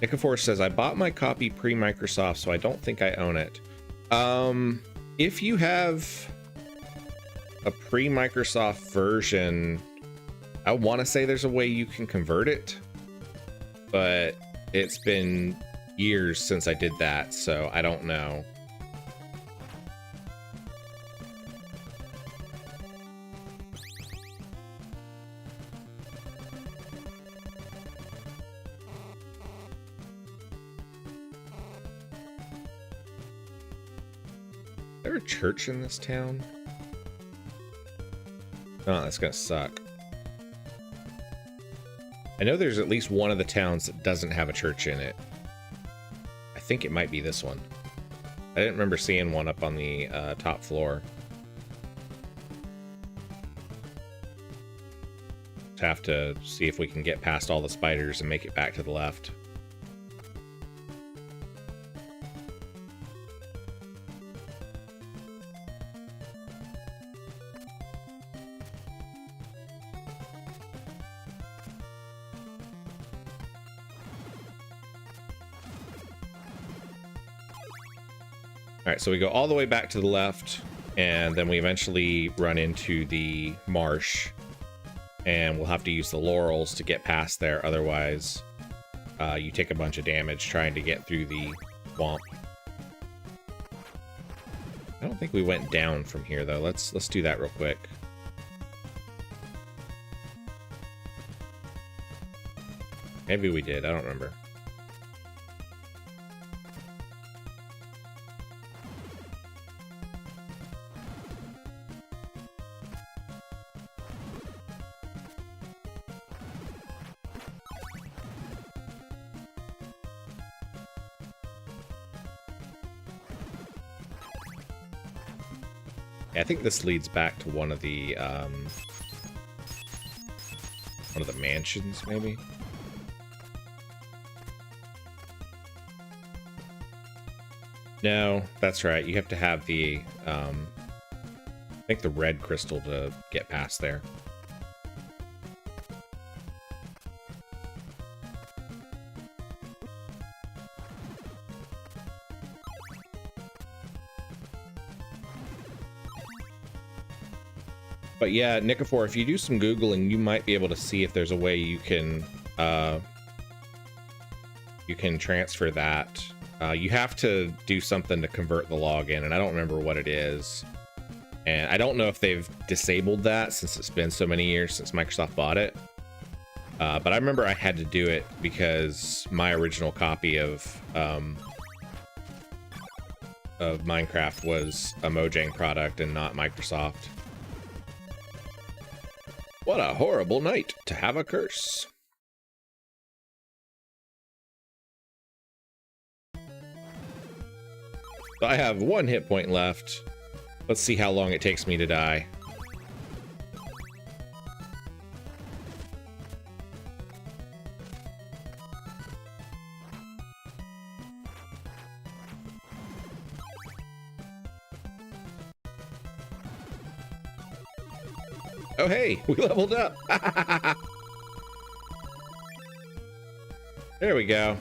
Nicofor says, I bought my copy pre-Microsoft, so I don't think I own it. If you have a pre-Microsoft version, I want to say there's a way you can convert it, but it's been years since I did that, so I don't know. Is there a church in this town? Oh, that's gonna suck. I know there's at least one of the towns that doesn't have a church in it. I think it might be this one. I didn't remember seeing one up on the top floor. Just have to see if we can get past all the spiders and make it back to the left. All right, so we go all the way back to the left, and then we eventually run into the marsh, and we'll have to use the laurels to get past there. Otherwise, you take a bunch of damage trying to get through the swamp. I don't think we went down from here, though. Let's do that real quick. Maybe we did. I don't remember. I think this leads back to one of the mansions, maybe. No, that's right. You have to have the I think the red crystal to get past there. But yeah, Nicofor, if you do some Googling, you might be able to see if there's a way you can transfer that. You have to do something to convert the login, and I don't remember what it is. And I don't know if they've disabled that since it's been so many years since Microsoft bought it. But I remember I had to do it because my original copy of Minecraft was a Mojang product and not Microsoft. What a horrible night to have a curse. So I have 1 hit point left. Let's see how long it takes me to die. Oh, hey, we leveled up. There we go.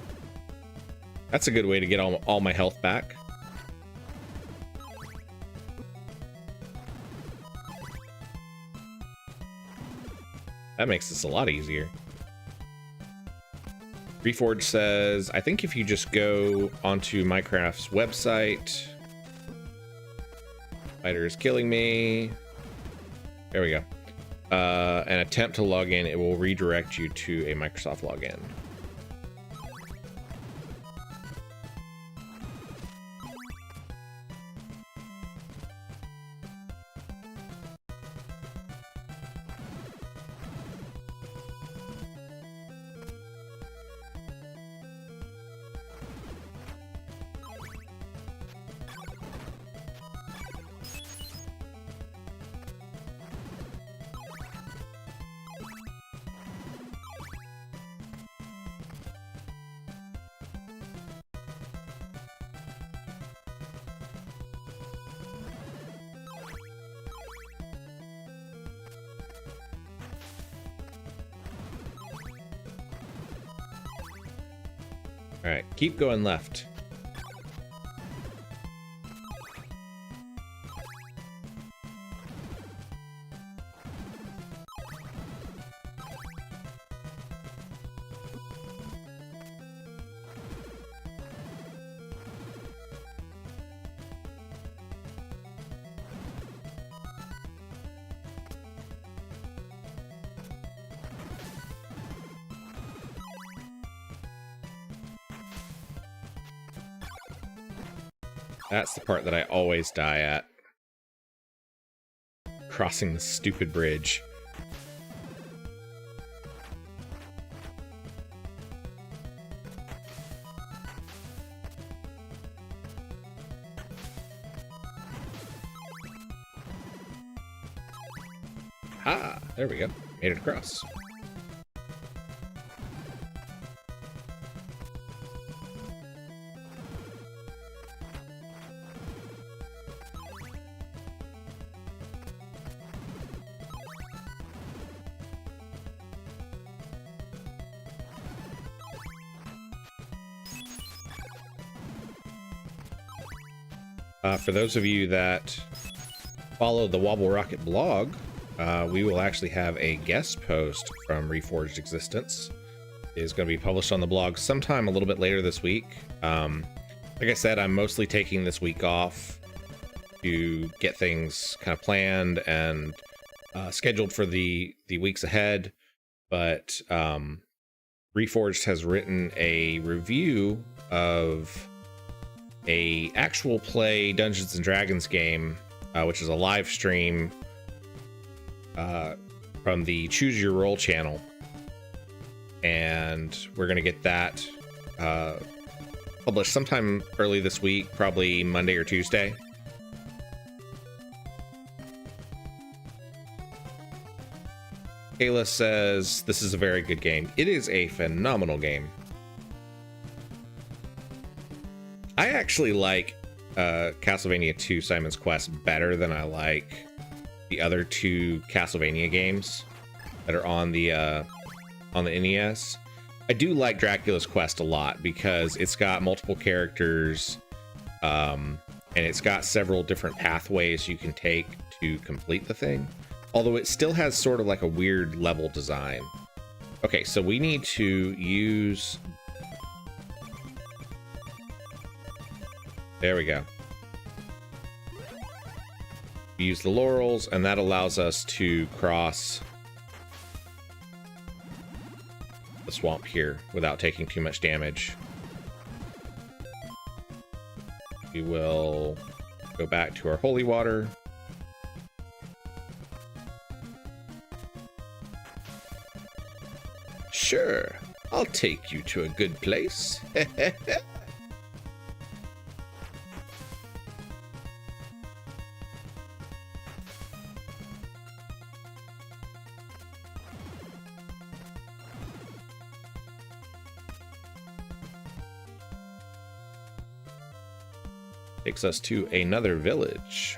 That's a good way to get all my health back. That makes this a lot easier. Reforge says, I think if you just go onto Minecraft's website. Spider is killing me. There we go. And attempt to log in, it will redirect you to a Microsoft login. All right, keep going left. That's the part that I always die at. Crossing the stupid bridge. Ah, there we go. Made it across. For those of you that follow the Wobble Rocket blog, we will actually have a guest post from Reforged Existence. It is going to be published on the blog sometime a little bit later this week. Like I said, I'm mostly taking this week off to get things kind of planned and scheduled for the weeks ahead. But Reforged has written a review of a actual play Dungeons and Dragons game, which is a live stream from the Choose Your Role channel, and we're gonna get that published sometime early this week, probably Monday or Tuesday. Kayla says this is a very good game. It is a phenomenal game. I actually like Castlevania II Simon's Quest better than I like the other two Castlevania games that are on the NES. I do like Dracula's Quest a lot because it's got multiple characters, and it's got several different pathways you can take to complete the thing. Although it still has sort of like a weird level design. Okay, so we need to use... There we go. We use the laurels, and that allows us to cross the swamp here without taking too much damage. We will go back to our holy water. Sure, I'll take you to a good place. Takes us to another village.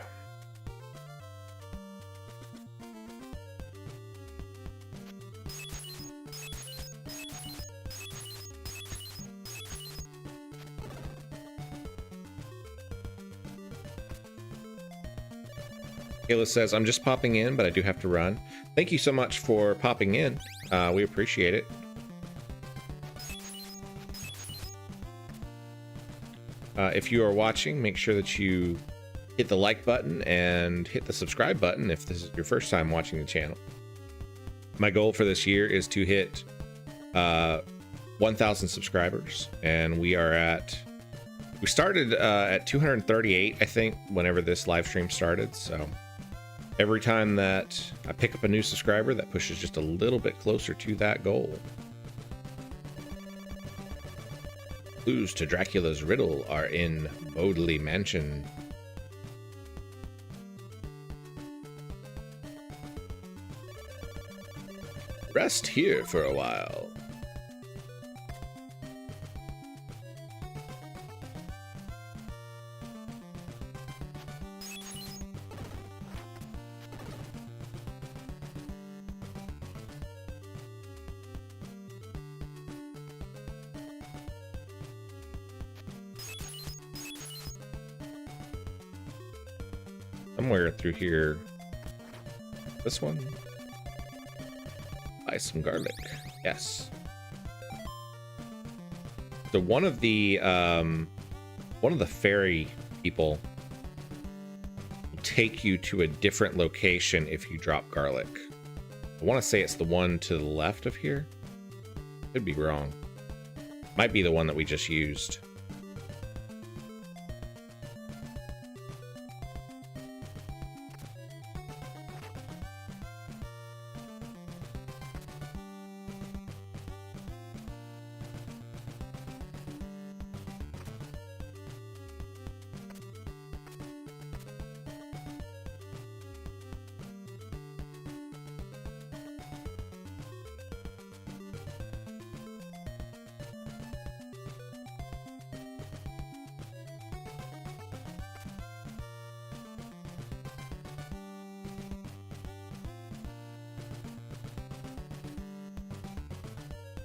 Kayla says, I'm just popping in, but I do have to run. Thank you so much for popping in. We appreciate it. If you are watching, make sure that you hit the like button and hit the subscribe button if this is your first time watching the channel. My goal for this year is to hit 1,000 subscribers, and we started at 238, I think, whenever this live stream started. So every time that I pick up a new subscriber, that pushes just a little bit closer to that goal. Clues to Dracula's riddle are in Bodley Mansion. Rest here for a while. Somewhere through here. This one? Buy some garlic. Yes. So one of the fairy people will take you to a different location if you drop garlic. I want to say it's the one to the left of here. Could be wrong. Might be the one that we just used.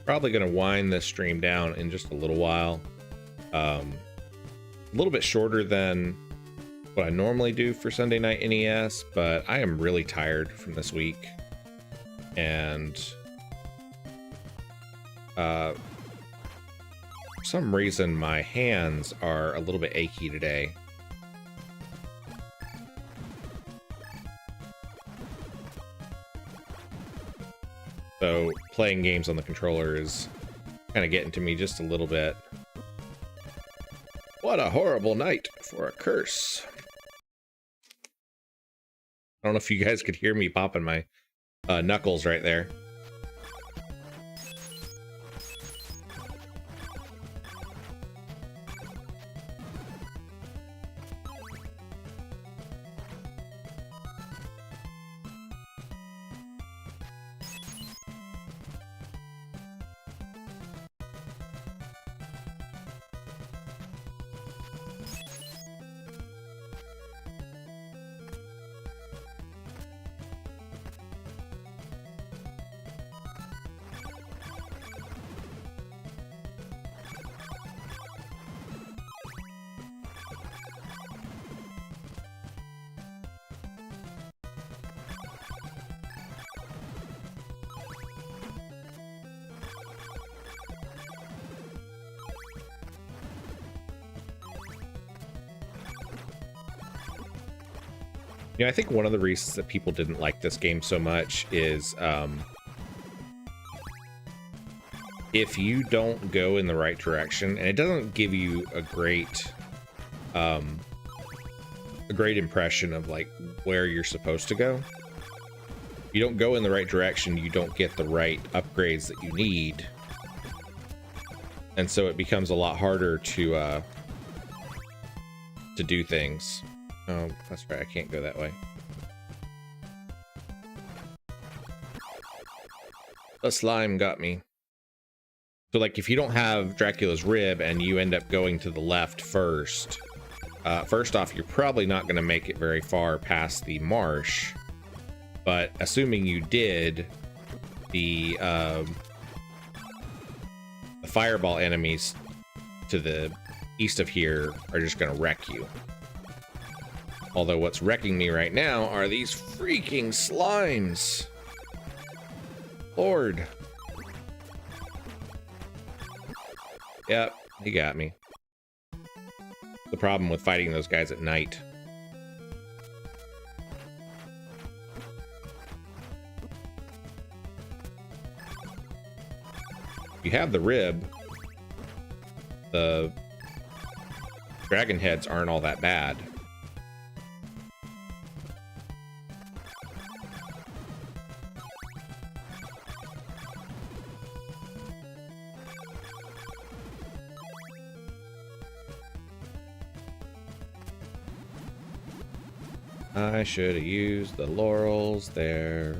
Probably going to wind this stream down in just a little while. A little bit shorter than what I normally do for Sunday Night NES, but I am really tired from this week. And for some reason, my hands are a little bit achy today. So playing games on the controller is kind of getting to me just a little bit. What a horrible night for a curse. I don't know if you guys could hear me popping my knuckles right there. You know, I think one of the reasons that people didn't like this game so much is if you don't go in the right direction, and it doesn't give you a great impression of like where you're supposed to go. If you don't go in the right direction, you don't get the right upgrades that you need, and so it becomes a lot harder to do things. Oh, that's right, I can't go that way. The slime got me. So, like, if you don't have Dracula's rib and you end up going to the left first, first off, you're probably not going to make it very far past the marsh. But assuming you did, the fireball enemies to the east of here are just going to wreck you. Although what's wrecking me right now are these freaking slimes. Lord. Yep, he got me. The problem with fighting those guys at night. You have the rib. The dragon heads aren't all that bad. I should have used the laurels there,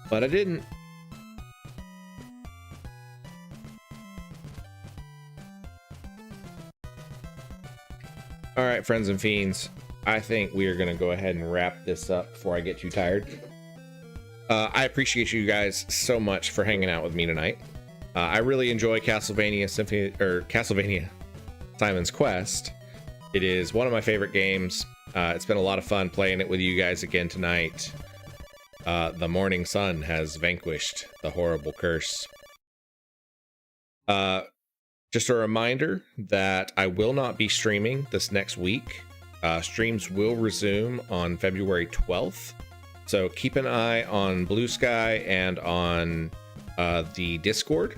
but I didn't. All right, friends and fiends, I think we are going to go ahead and wrap this up before I get too tired. I appreciate you guys so much for hanging out with me tonight. I really enjoy Castlevania Simon's Quest. It is one of my favorite games. It's been a lot of fun playing it with you guys again tonight. The morning sun has vanquished the horrible curse. Just a reminder that I will not be streaming this next week. Streams will resume on February 12th. So keep an eye on Blue Sky and on the Discord,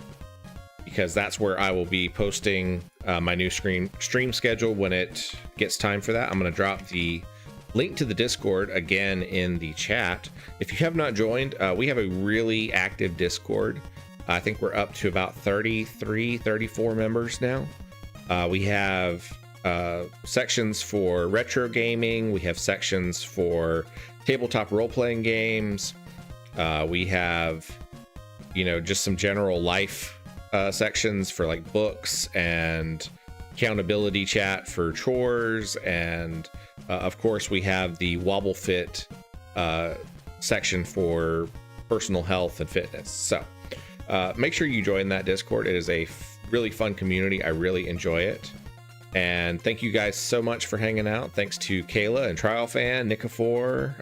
because that's where I will be posting my new stream schedule when it gets time for that. I'm going to drop the link to the Discord again in the chat. If you have not joined, we have a really active Discord. I think we're up to about 33, 34 members now. We have sections for retro gaming. We have sections for tabletop role-playing games. We have, just some general life sections for like books and accountability chat for chores. And of course, we have the Wobble Fit section for personal health and fitness. So make sure you join that Discord. It is a really fun community. I really enjoy it. And thank you guys so much for hanging out. Thanks to Kayla and Trial Fan, Nikifor,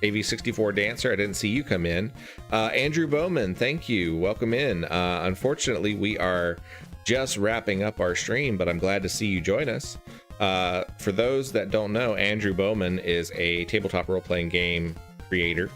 AV64 Dancer. I didn't see you come in. Andrew Bowman, thank you. Welcome in. Unfortunately, we are just wrapping up our stream, but I'm glad to see you join us. For those that don't know, Andrew Bowman is a tabletop role-playing game creator.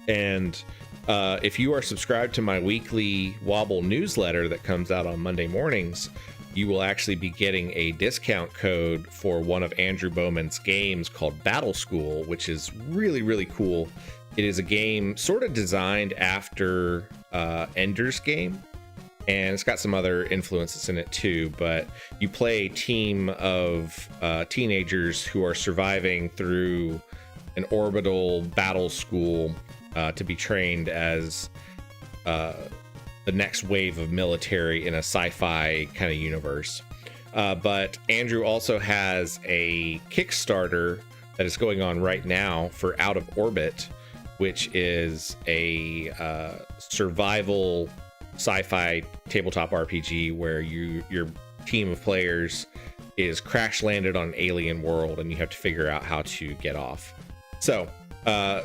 And if you are subscribed to my weekly Wobble newsletter that comes out on Monday mornings, you will actually be getting a discount code for one of Andrew Bowman's games called Battle School, which is really, really cool. It is a game sort of designed after Ender's Game, and it's got some other influences in it too, but you play a team of teenagers who are surviving through an orbital battle school to be trained as the next wave of military in a sci-fi kind of universe. But Andrew also has a Kickstarter that is going on right now for Out of Orbit, which is a survival sci-fi tabletop RPG where your team of players is crash landed on an alien world and you have to figure out how to get off. So that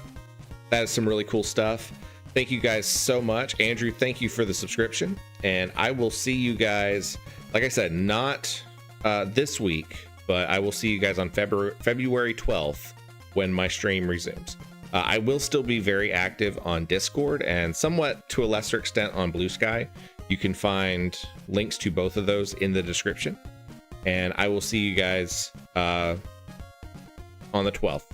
is some really cool stuff. Thank you guys so much. Andrew, thank you for the subscription. And I will see you guys, like I said, not this week, but I will see you guys on February 12th when my stream resumes. I will still be very active on Discord and somewhat to a lesser extent on Blue Sky. You can find links to both of those in the description. And I will see you guys on the 12th.